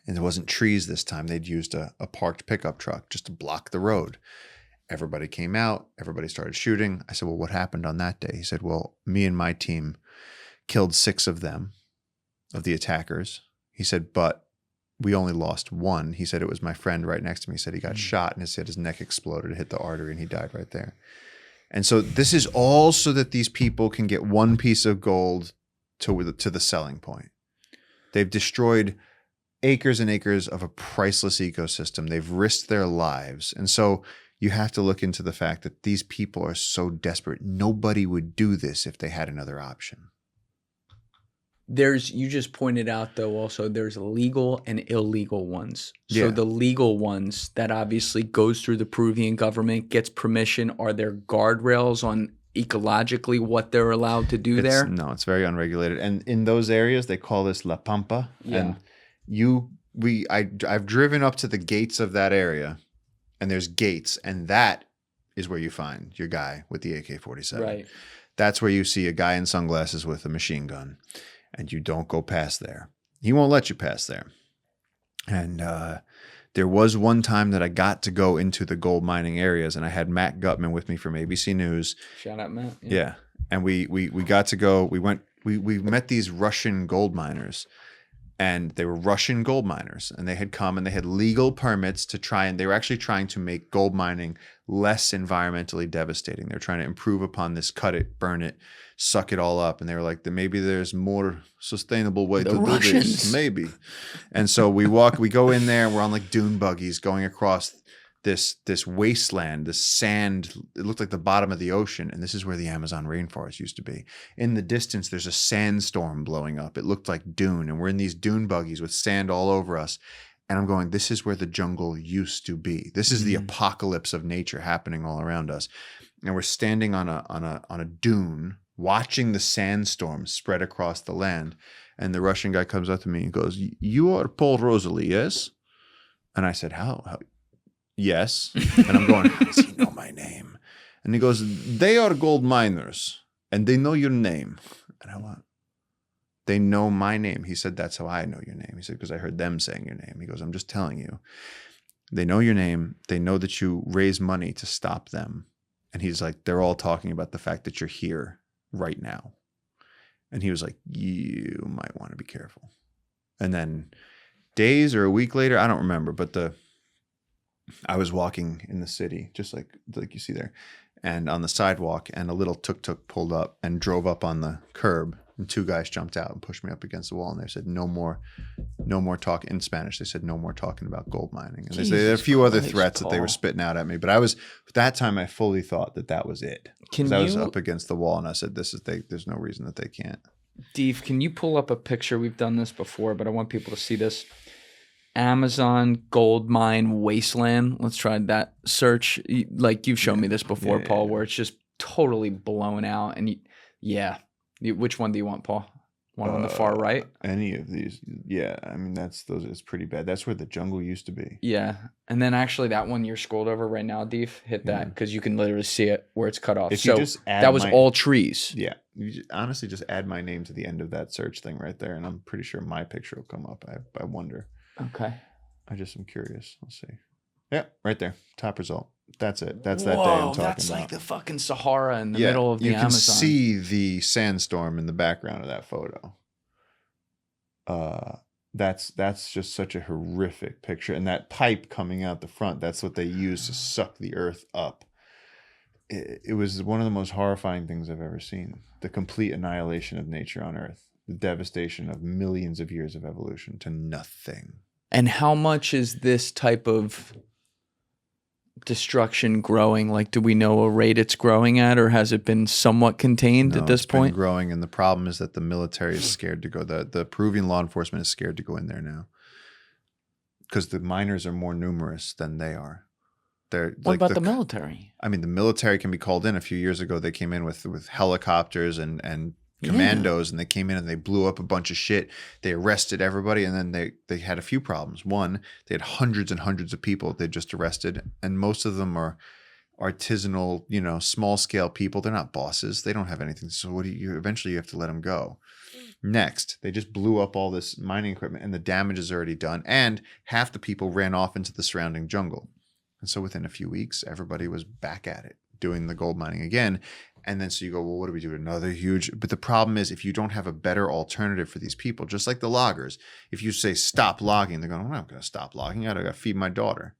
and there wasn't trees this time, they'd used a parked pickup truck just to block the road. Everybody came out. Everybody started shooting. I said, well, what happened on that day? He said, well, me and my team killed 6 of them, of the attackers. He said, but we only lost 1. He said it was my friend right next to me. He said he got shot and his neck exploded, hit the artery, and he died right there. And so this is all so that these people can get 1 piece of gold to the selling point. They've destroyed acres and acres of a priceless ecosystem. They've risked their lives. And so you have to look into the fact that these people are so desperate. Nobody would do this if they had another option. You just pointed out though also there's legal and illegal ones. So the legal ones that obviously goes through the Peruvian government, gets permission. Are there guardrails on ecologically what they're allowed to do there? No, it's very unregulated. And in those areas, they call this La Pampa. Yeah. And I've driven up to the gates of that area, and there's gates, and that is where you find your guy with the AK-47. Right. That's where you see a guy in sunglasses with a machine gun. And you don't go past there. He won't let you pass there. And there was one time that I got to go into the gold mining areas, and I had Matt Gutman with me from ABC News. Shout out, Matt. Yeah. And we got to go. We met these Russian gold miners, and they were Russian gold miners, and they had come and they had legal permits to try, and they were actually trying to make gold mining less environmentally devastating. They're trying to improve upon this, cut it, burn it, suck it all up. And they were like, maybe there's more sustainable way to do this. Maybe. And so we go in there, and we're on like dune buggies going across this wasteland, this sand. It looked like the bottom of the ocean. And this is where the Amazon rainforest used to be. In the distance, there's a sandstorm blowing up. It looked like dune. And we're in these dune buggies with sand all over us. And I'm going, this is where the jungle used to be. This is the apocalypse of nature happening all around us. And we're standing on a dune, watching the sandstorm spread across the land. And the Russian guy comes up to me and goes, you are Paul Rosolie, yes? And I said, how? Yes. And I'm going, how does he know my name? And he goes, they are gold miners and they know your name. And I went, they know my name. He said, that's how I know your name. He said, because I heard them saying your name. He goes, I'm just telling you. They know your name. They know that you raise money to stop them. And he's like, they're all talking about the fact that you're here right now. And he was like, you might want to be careful. And then days or a week later, I don't remember, but I was walking in the city, just like you see there, and on the sidewalk, and a little tuk-tuk pulled up and drove up on the curb, and 2 guys jumped out and pushed me up against the wall, and they said, no more talk in Spanish. They said, no more talking about gold mining. And there are a few other threats that they were spitting out at me, but at that time I fully thought that was it. Because I was up against the wall, and I said, there's no reason that they can't. Dave, can you pull up a picture? We've done this before, but I want people to see this. Amazon gold mine wasteland. Let's try that search. Like you've shown me this before, Paul, where it's just totally blown out. And which one do you want, Paul? One on the far right? Any of these. Yeah. I mean, it's pretty bad. That's where the jungle used to be. Yeah. And then actually that one you're scrolled over right now, Deef, hit that because you can literally see it where it's cut off. If you just add that was all trees. Yeah. You honestly just add my name to the end of that search thing right there, and I'm pretty sure my picture will come up. I wonder. Okay. I just am curious. Let's see. Yeah, right there. Top result. That's it. That's that day I'm talking about. That's like the fucking Sahara in the middle of the Amazon. You can see the sandstorm in the background of that photo. That's just such a horrific picture. And that pipe coming out the front, that's what they use to suck the earth up. It was one of the most horrifying things I've ever seen. The complete annihilation of nature on Earth. the devastation of millions of years of evolution to nothing. And how much is this type of destruction growing? Like, do we know a rate it's growing at, or has it been somewhat contained at this point? It's been growing, and the problem is that the military is scared to go. The Peruvian law enforcement is scared to go in there now because the miners are more numerous than they are. What about the military? I mean, the military can be called in. A few years ago, they came in with helicopters and commandos, and they came in and they blew up a bunch of shit. They arrested everybody, and then they had a few problems. One, they had hundreds and hundreds of people they just arrested, and most of them are artisanal, small scale people. They're not bosses. They don't have anything. So eventually you have to let them go. Next, they just blew up all this mining equipment, and the damage is already done, and half the people ran off into the surrounding jungle. And so within a few weeks, everybody was back at it, doing the gold mining again. And then so you go, well, what do we do? Another huge. But the problem is, if you don't have a better alternative for these people, just like the loggers, if you say stop logging, they're going, I'm not going to stop logging. I got to feed my daughter.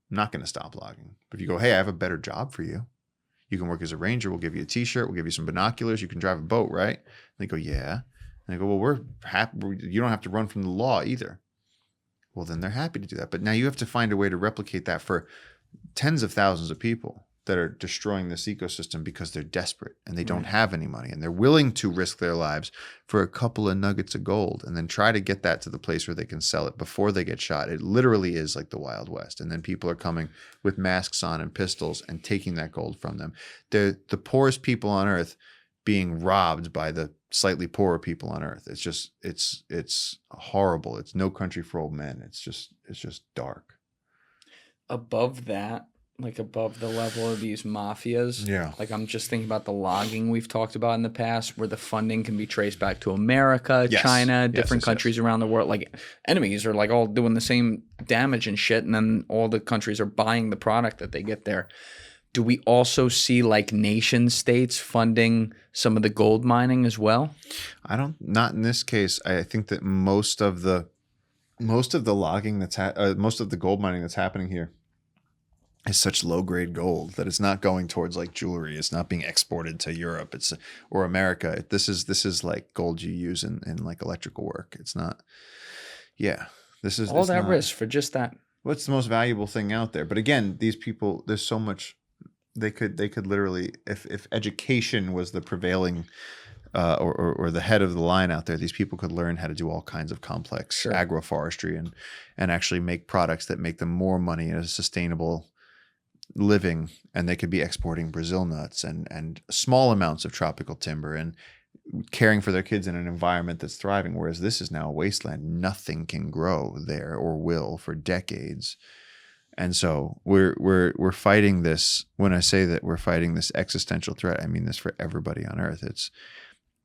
I'm not going to stop logging. But if you go, hey, I have a better job for you. You can work as a ranger. We'll give you a T-shirt. We'll give you some binoculars. You can drive a boat, right? And they go, yeah. And they go, well, we're happy. You don't have to run from the law either. Well, then they're happy to do that. But now you have to find a way to replicate that for tens of thousands of people that are destroying this ecosystem because they're desperate and they don't have any money, and they're willing to risk their lives for a couple of nuggets of gold and then try to get that to the place where they can sell it before they get shot. It literally is like the Wild West. And then people are coming with masks on and pistols and taking that gold from them. They're the poorest people on earth being robbed by the slightly poorer people on earth. It's just, it's horrible. It's No Country for Old Men. It's just dark. Above that, like above the level of these mafias. Yeah. Like I'm just thinking about the logging we've talked about in the past, where the funding can be traced back to America, China, different countries around the world. Like enemies are like all doing the same damage and shit, and then all the countries are buying the product that they get there. Do we also see like nation states funding some of the gold mining as well? Not in this case. I think that most of the logging most of the gold mining that's happening here is such low grade gold that it's not going towards like jewelry. It's not being exported to Europe. Or America. This is like gold you use in like electrical work. It's not. Yeah, this is all that risk for just that. What's the most valuable thing out there? But again, these people, there's so much. They could literally, if education was the prevailing or the head of the line out there, these people could learn how to do all kinds of complex agroforestry and actually make products that make them more money and a sustainable living. And they could be exporting Brazil nuts and small amounts of tropical timber and caring for their kids in an environment that's thriving. Whereas this is now a wasteland. Nothing can grow there or will for decades. And so we're fighting this. When I say that we're fighting this existential threat, I mean this for everybody on Earth. It's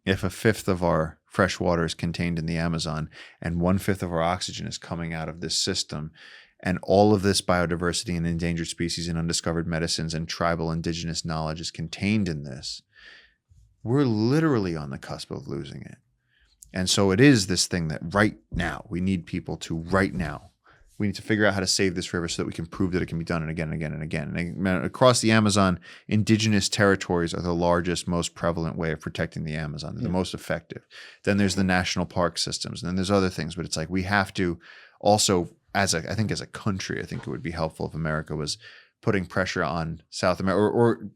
if a fifth of our fresh water is contained in the Amazon and 1/5 of our oxygen is coming out of this system, and all of this biodiversity and endangered species and undiscovered medicines and tribal indigenous knowledge is contained in this, we're literally on the cusp of losing it. And so it is this thing that right now we need people to right now. We need to figure out how to save this river so that we can prove that it can be done and again and again and again. And across the Amazon, indigenous territories are the largest, most prevalent way of protecting the Amazon. They're the most effective. Then there's the national park systems. And then there's other things. But it's like we have to also, I think as a country, I think it would be helpful if America was putting pressure on South America or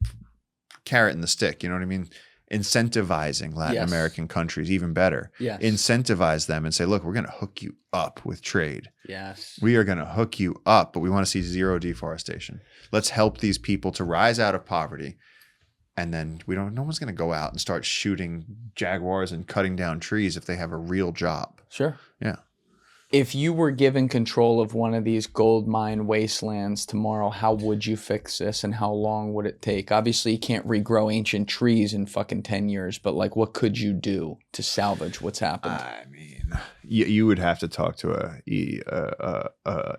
carrot and the stick. You know what I mean? Incentivizing Latin American countries even better. Yes. Incentivize them and say, look, we're going to hook you up with trade. Yes. We are going to hook you up, but we want to see zero deforestation. Let's help these people to rise out of poverty. And then no one's going to go out and start shooting jaguars and cutting down trees if they have a real job. Sure. Yeah. If you were given control of one of these gold mine wastelands tomorrow, how would you fix this and how long would it take? Obviously, you can't regrow ancient trees in fucking 10 years, but like what could you do to salvage what's happened? I mean, you would have to talk to a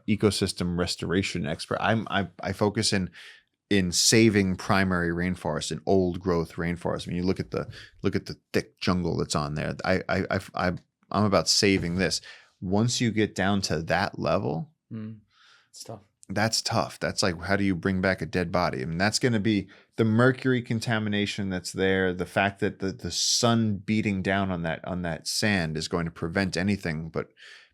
ecosystem restoration expert. I focus in saving primary rainforest and old growth rainforest. I mean, you look at the thick jungle that's on there. I'm about saving this. Once you get down to that level, it's tough. that's tough. That's like, how do you bring back a dead body? I mean, that's going to be the mercury contamination that's there. The fact that the sun beating down on that sand is going to prevent anything but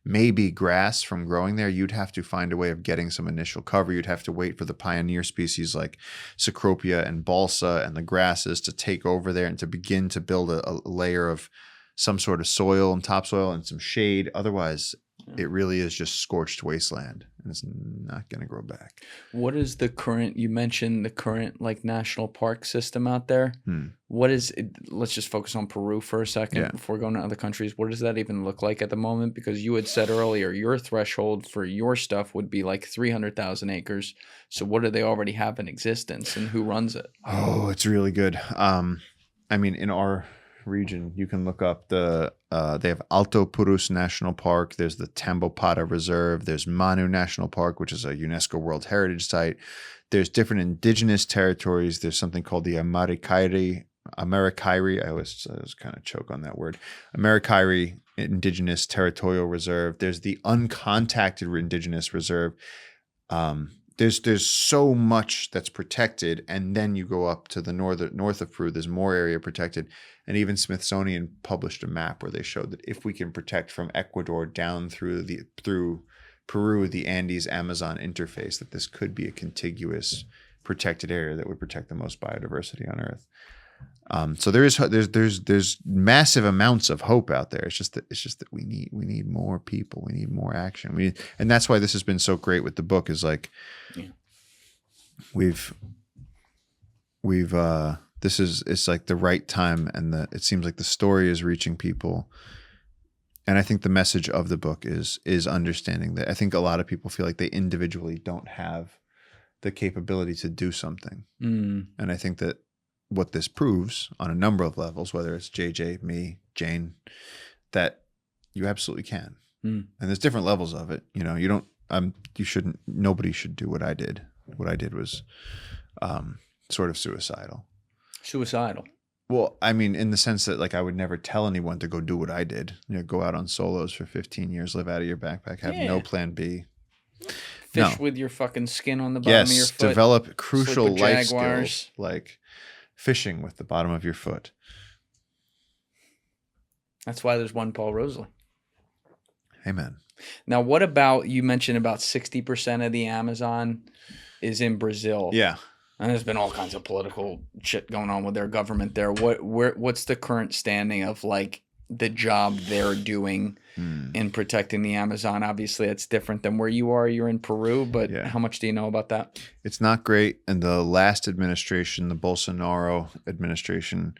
maybe grass from growing there. You'd have to find a way of getting some initial cover. You'd have to wait for the pioneer species like Cecropia and Balsa and the grasses to take over there and to begin to build a layer of some sort of soil and topsoil and some shade. Otherwise, it really is just scorched wasteland, and it's not going to grow back. What is the current, you mentioned the current like national park system out there. What is it? Let's just focus on Peru for a second before going to other countries. What does that even look like at the moment? Because you had said earlier, your threshold for your stuff would be like 300,000 acres. So what do they already have in existence, and who runs it? Oh, it's really good. I mean, in our region, you can look up they have Alto Purus National Park. There's the Tambopata Reserve. There's Manu National Park, which is a UNESCO World Heritage Site. There's different indigenous territories. There's something called the Americairi. I always kind of choke on that word. Americairi Indigenous Territorial Reserve. There's the Uncontacted Indigenous Reserve. There's so much that's protected, and then you go up to the north of Peru. There's more area protected, and even Smithsonian published a map where they showed that if we can protect from Ecuador down through Peru, the Andes Amazon interface, that this could be a contiguous protected area that would protect the most biodiversity on Earth. So there's massive amounts of hope out there. It's just that we need more people. We need more action. And that's why this has been so great with the book, is like it's like the right time, and it seems like the story is reaching people. And I think the message of the book is understanding that I think a lot of people feel like they individually don't have the capability to do something. And I think that what this proves on a number of levels, whether it's JJ, me, Jane, that you absolutely can. And there's different levels of it. You know, nobody should do what I did. What I did was sort of suicidal. Suicidal? Well, I mean, in the sense that like I would never tell anyone to go do what I did. You know, go out on solos for 15 years, live out of your backpack, have no plan B. Fish with your fucking skin on the bottom of your foot. Develop crucial life skills like fishing with the bottom of your foot. That's why there's one Paul Rosolie. Amen. Now, what about, you mentioned about 60% of the Amazon is in Brazil. Yeah. And there's been all kinds of political shit going on with their government there. What's the current standing of like the job they're doing in protecting the Amazon? Obviously, it's different than where you are. You're in Peru, but how much do you know about that? It's not great. And the last administration, the Bolsonaro administration,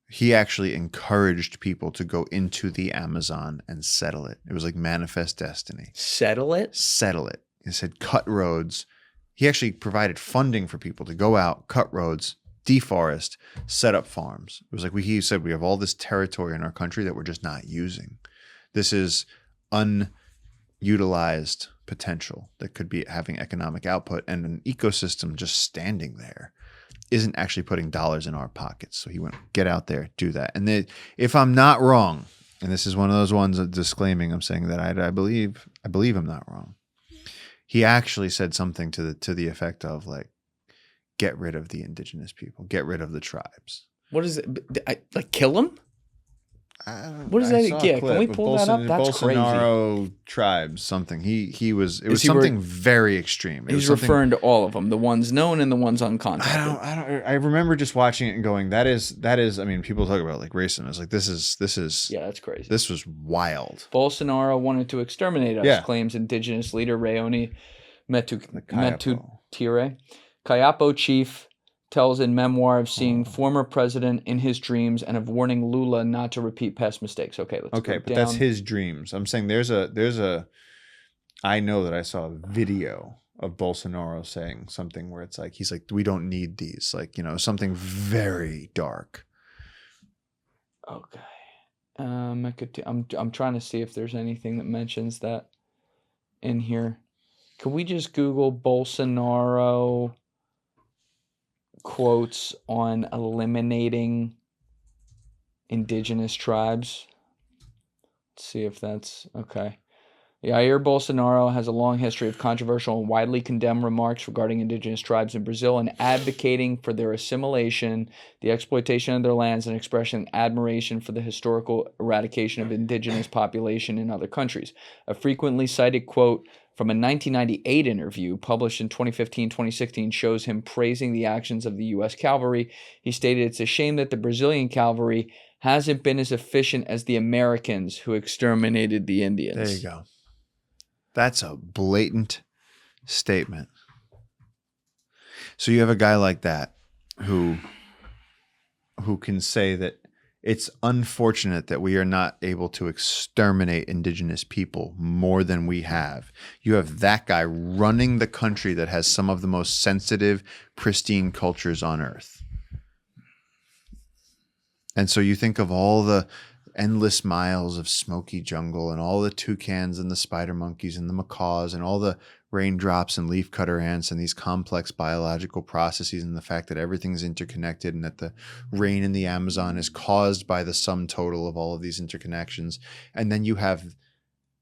he actually encouraged people to go into the Amazon and settle it. It was like manifest destiny. Settle it? Settle it. He said cut roads. He actually provided funding for people to go out, cut roads, deforest, set up farms. It was like he said, we have all this territory in our country that we're just not using. This is unutilized potential that could be having economic output, and an ecosystem just standing there isn't actually putting dollars in our pockets. So he went, get out there, do that. And then, if I'm not wrong, and this is one of those ones of disclaiming, I'm saying that I believe I'm not wrong. He actually said something to the effect of like, get rid of the indigenous people, get rid of the tribes. What is it? Like kill them? What is that? Yeah, can we pull that up? That's Bolsonaro crazy. Tribes, something. It was something very extreme. He's referring to all of them, the ones known and the ones uncontacted. I remember just watching it and going, that is. I mean, people talk about like racism. It's like this is. Yeah, that's crazy. This was wild. Bolsonaro wanted to exterminate us, claims indigenous leader Rayoni Metutire. Kayapo chief tells in memoir of seeing former president in his dreams and of warning Lula not to repeat past mistakes. Okay, let's go but that's his dreams. I'm saying I know that I saw a video of Bolsonaro saying something where it's like, he's like, we don't need these, like, you know, something very dark. Okay. I'm trying to see if there's anything that mentions that in here. Can we just Google Bolsonaro quotes on eliminating indigenous tribes? Let's see if that's okay. Jair Bolsonaro has a long history of controversial and widely condemned remarks regarding indigenous tribes in Brazil and advocating for their assimilation, the exploitation of their lands, and expressing admiration for the historical eradication of indigenous population in other countries. A frequently cited quote from a 1998 interview published in 2015-2016 shows him praising the actions of the U.S. cavalry. He stated, "It's a shame that the Brazilian cavalry hasn't been as efficient as the Americans who exterminated the Indians." There you go. That's a blatant statement. So you have a guy like that who can say that it's unfortunate that we are not able to exterminate indigenous people more than we have. You have that guy running the country that has some of the most sensitive, pristine cultures on earth. And so you think of all the endless miles of smoky jungle and all the toucans and the spider monkeys and the macaws and all the raindrops and leafcutter ants and these complex biological processes and the fact that everything's interconnected and that the rain in the Amazon is caused by the sum total of all of these interconnections. And then you have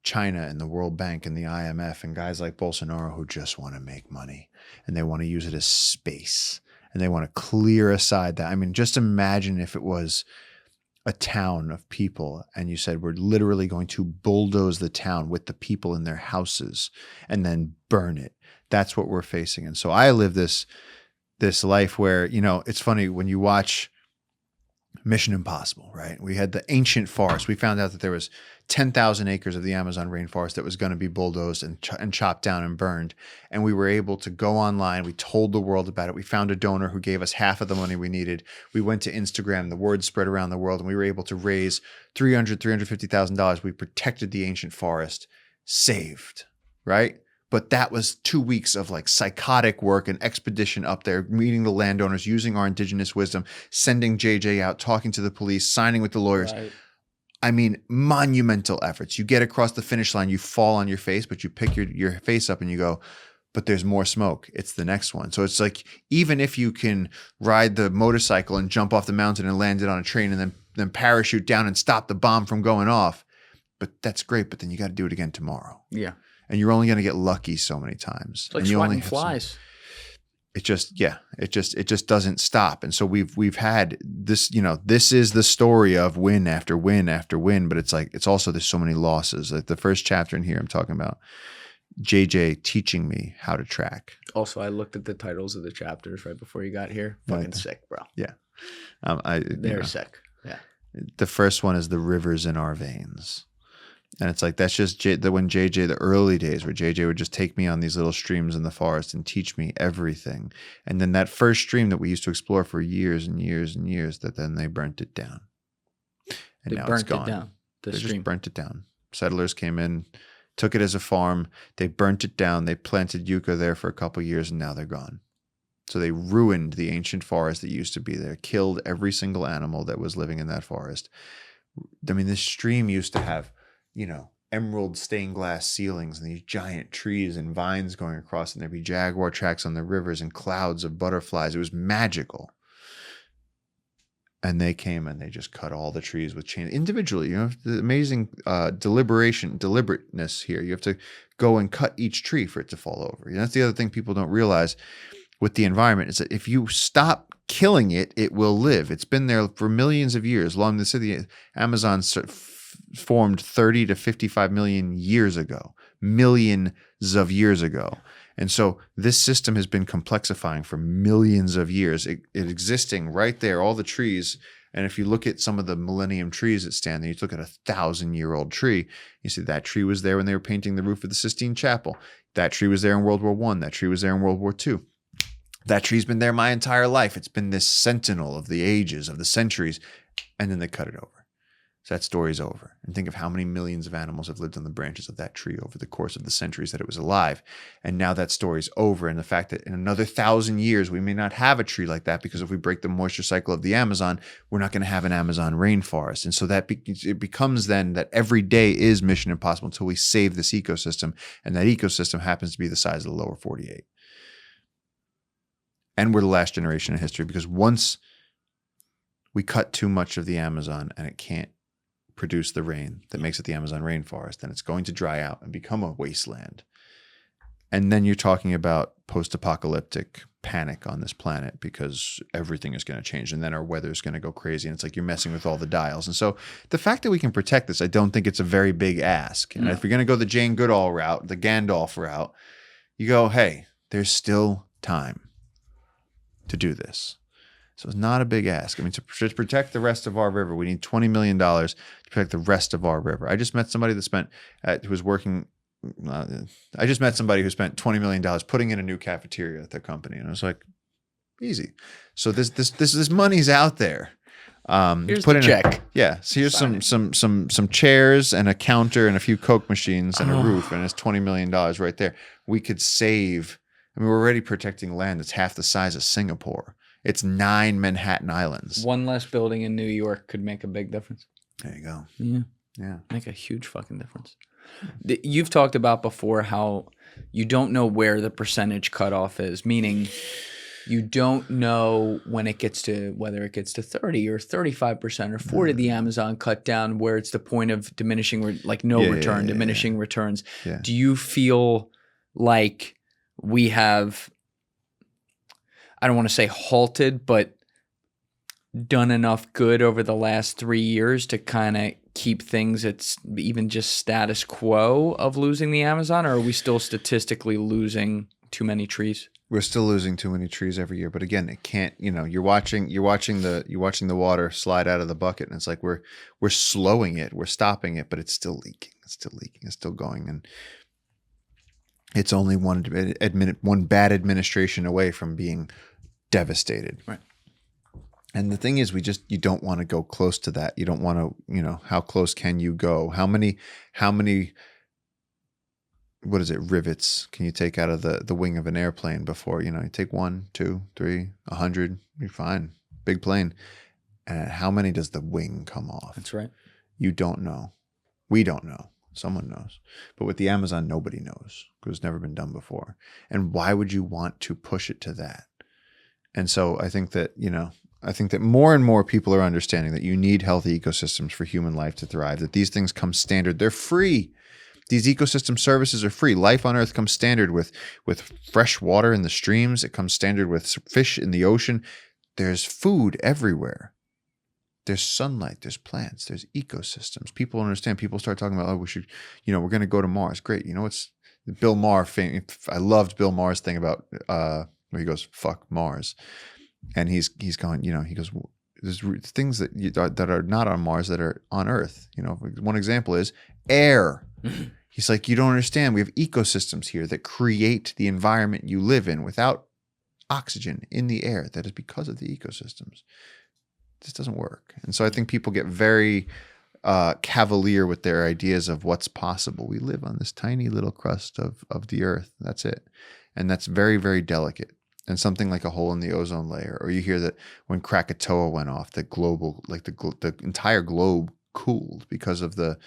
China and the World Bank and the IMF and guys like Bolsonaro who just want to make money and they want to use it as space and they want to clear aside that. I mean, just imagine if it was a town of people and you said, we're literally going to bulldoze the town with the people in their houses and then burn it. That's what we're facing. And so I live this life where, you know, it's funny when you watch Mission Impossible, right? We had the ancient forest. We found out that there was 10,000 acres of the Amazon rainforest that was going to be bulldozed and chopped down and burned. And we were able to go online. We told the world about it. We found a donor who gave us half of the money we needed. We went to Instagram. The word spread around the world, and we were able to raise $350,000. We protected the ancient forest, saved, right? But that was 2 weeks of like psychotic work and expedition up there, meeting the landowners, using our indigenous wisdom, sending JJ out, talking to the police, signing with the lawyers. Right. I mean, monumental efforts. You get across the finish line, you fall on your face, but you pick your face up and you go, but there's more smoke. It's the next one. So it's like, even if you can ride the motorcycle and jump off the mountain and land it on a train and then parachute down and stop the bomb from going off, but that's great. But then you got to do it again tomorrow. Yeah. And you're only going to get lucky so many times. It's like and you swatting flies. It just doesn't stop. And so we've had this, you know, this is the story of win after win after win, but it's like, it's also, there's so many losses. Like the first chapter in here, I'm talking about JJ teaching me how to track. Also, I looked at the titles of the chapters right before you got here. Fucking sick, bro. Yeah. They're sick. Yeah. The first one is the rivers in our veins. And it's like, that's just when JJ, the early days where JJ would just take me on these little streams in the forest and teach me everything. And then that first stream that we used to explore for years and years and years, that then they burnt it down. And now it's gone. They just burnt it down. Settlers came in, took it as a farm. They burnt it down. They planted yucca there for a couple of years and now they're gone. So they ruined the ancient forest that used to be there, killed every single animal that was living in that forest. I mean, this stream used to have, you know, emerald stained glass ceilings and these giant trees and vines going across, and there'd be jaguar tracks on the rivers and clouds of butterflies. It was magical. And they came and they just cut all the trees with chains individually. You know, the amazing deliberateness here. You have to go and cut each tree for it to fall over. And that's the other thing people don't realize with the environment, is that if you stop killing it, it will live. It's been there for millions of years. Along the city, Amazon formed 30 to 55 million years ago, millions of years ago. And so this system has been complexifying for millions of years, it existing right there, all the trees. And if you look at some of the millennium trees that stand there, you look at 1,000-year-old tree, you see that tree was there when they were painting the roof of the Sistine Chapel. That tree was there in World War I. That tree was there in World War II. That tree's been there my entire life. It's been this sentinel of the ages, of the centuries, and then they cut it over. So that story's over. And think of how many millions of animals have lived on the branches of that tree over the course of the centuries that it was alive. And now that story's over. And the fact that in another 1,000 years, we may not have a tree like that, because if we break the moisture cycle of the Amazon, we're not going to have an Amazon rainforest. And so it becomes then that every day is Mission Impossible until we save this ecosystem. And that ecosystem happens to be the size of the lower 48. And we're the last generation in history, because once we cut too much of the Amazon and it can't produce the rain that makes it the Amazon rainforest, and it's going to dry out and become a wasteland. And then you're talking about post-apocalyptic panic on this planet because everything is going to change, and then our weather is going to go crazy, and it's like you're messing with all the dials. And so the fact that we can protect this, I don't think it's a very big ask. And if you're going to go the Jane Goodall route, the Gandalf route, you go, hey, there's still time to do this. So it's not a big ask. I mean, to protect the rest of our river, we need $20 million to protect the rest of our river. I just met somebody who was working. I just met somebody who spent $20 million putting in a new cafeteria at their company, and I was like, easy. So this money's out there. Here's the check. So here's some chairs and a counter and a few Coke machines and a roof, and it's $20 million right there. We could save. I mean, we're already protecting land that's half the size of Singapore. It's 9 Manhattan Islands. One less building in New York could make a big difference. There you go. Yeah. Make a huge fucking difference. You've talked about before how you don't know where the percentage cutoff is, meaning you don't know when it gets to, whether it gets to 30 or 35% or 40, the Amazon cut down, where it's the point of diminishing, like diminishing returns. Yeah. Do you feel like we have, I don't want to say halted, but done enough good over the last 3 years to kind of keep things at even just status quo of losing the Amazon, or are we still statistically losing too many trees? We're still losing too many trees every year, but again, it can't. You're watching the water slide out of the bucket, and it's like we're slowing it, we're stopping it, but it's still leaking. It's still going, and it's only one bad administration away from being devastated. Right. And the thing is, you don't want to go close to that. You don't want to, how close can you go? How many, what is it, rivets can you take out of the wing of an airplane before, you take 1, 2, 3, 100, you're fine. Big plane. And how many does the wing come off? That's right. You don't know. We don't know. Someone knows. But with the Amazon, nobody knows because it's never been done before. And why would you want to push it to that? And so I think that, more and more people are understanding that you need healthy ecosystems for human life to thrive, that these things come standard. They're free. These ecosystem services are free. Life on Earth comes standard with fresh water in the streams. It comes standard with fish in the ocean. There's food everywhere. There's sunlight. There's plants. There's ecosystems. People understand. People start talking about, we should, we're going to go to Mars. Great. It's Bill Maher. I loved Bill Maher's thing about where he goes, fuck Mars. And he's going, he goes, there's things that are not on Mars that are on Earth. One example is air. He's like, you don't understand. We have ecosystems here that create the environment you live in. Without oxygen in the air, that is because of the ecosystems. This doesn't work. And so I think people get very cavalier with their ideas of what's possible. We live on this tiny little crust of the Earth. That's it. And that's very, very delicate. And something like a hole in the ozone layer, or you hear that when Krakatoa went off, the entire globe cooled because of the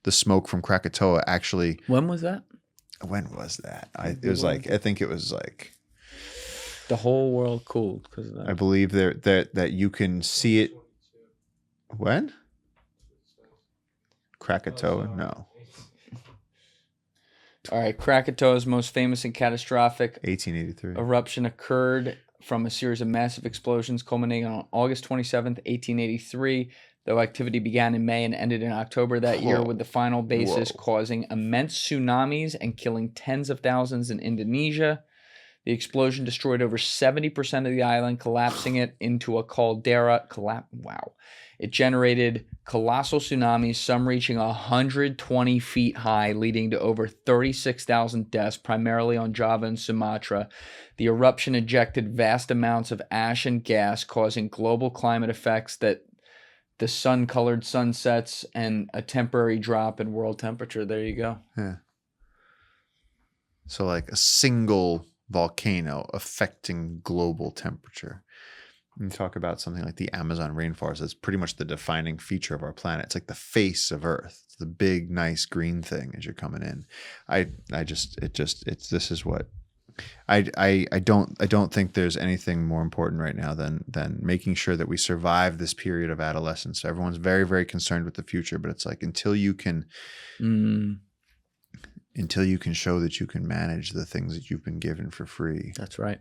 smoke from Krakatoa. Actually, when was that? I think it was like the whole world cooled because of that. I believe that you can see it. When? Krakatoa? No. All right, Krakatoa's most famous and catastrophic 1883 eruption occurred from a series of massive explosions culminating on August 27th, 1883, though activity began in May and ended in October that year, with the final basis causing immense tsunamis and killing tens of thousands in Indonesia. The explosion destroyed over 70% of the island, collapsing it into a caldera. It generated colossal tsunamis, some reaching 120 feet high, leading to over 36,000 deaths, primarily on Java and Sumatra. The eruption ejected vast amounts of ash and gas, causing global climate effects that the sun-colored sunsets and a temporary drop in world temperature. There you go. Yeah. So like a single volcano affecting global temperature. You talk about something like the Amazon rainforest. That's pretty much the defining feature of our planet. It's like the face of Earth. It's the big, nice green thing as you're coming in. This is what I don't think there's anything more important right now than making sure that we survive this period of adolescence. Everyone's very, very concerned with the future, but it's like until you can show that you can manage the things that you've been given for free. That's right.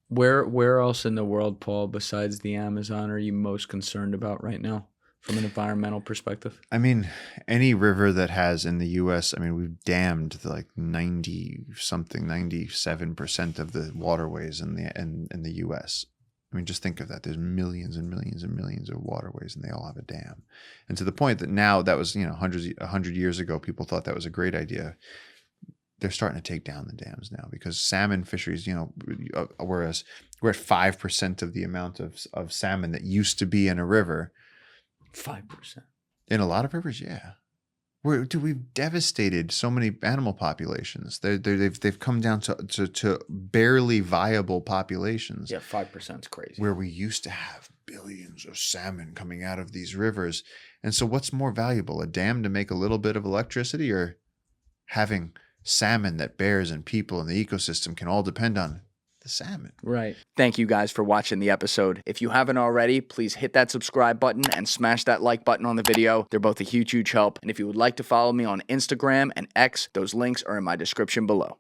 Where else in the world, Paul, besides the Amazon, are you most concerned about right now from an environmental perspective? I mean, any river that has in the U.S., I mean, we've dammed like 97% of the waterways in the U.S. I mean, just think of that. There's millions and millions and millions of waterways, and they all have a dam. And to the point that now, that was 100 years ago, people thought that was a great idea. They're starting to take down the dams now because salmon fisheries, whereas we're at 5% of the amount of salmon that used to be in a river. 5%. In a lot of rivers, yeah. We've devastated so many animal populations. They've come down to barely viable populations. Yeah, 5% is crazy. Where we used to have billions of salmon coming out of these rivers. And so what's more valuable, a dam to make a little bit of electricity or having salmon that bears and people and the ecosystem can all depend on? The salmon. Right. Thank you guys for watching the episode. If you haven't already, please hit that subscribe button and smash that like button on the video. They're both a huge, huge help. And if you would like to follow me on Instagram and X, those links are in my description below.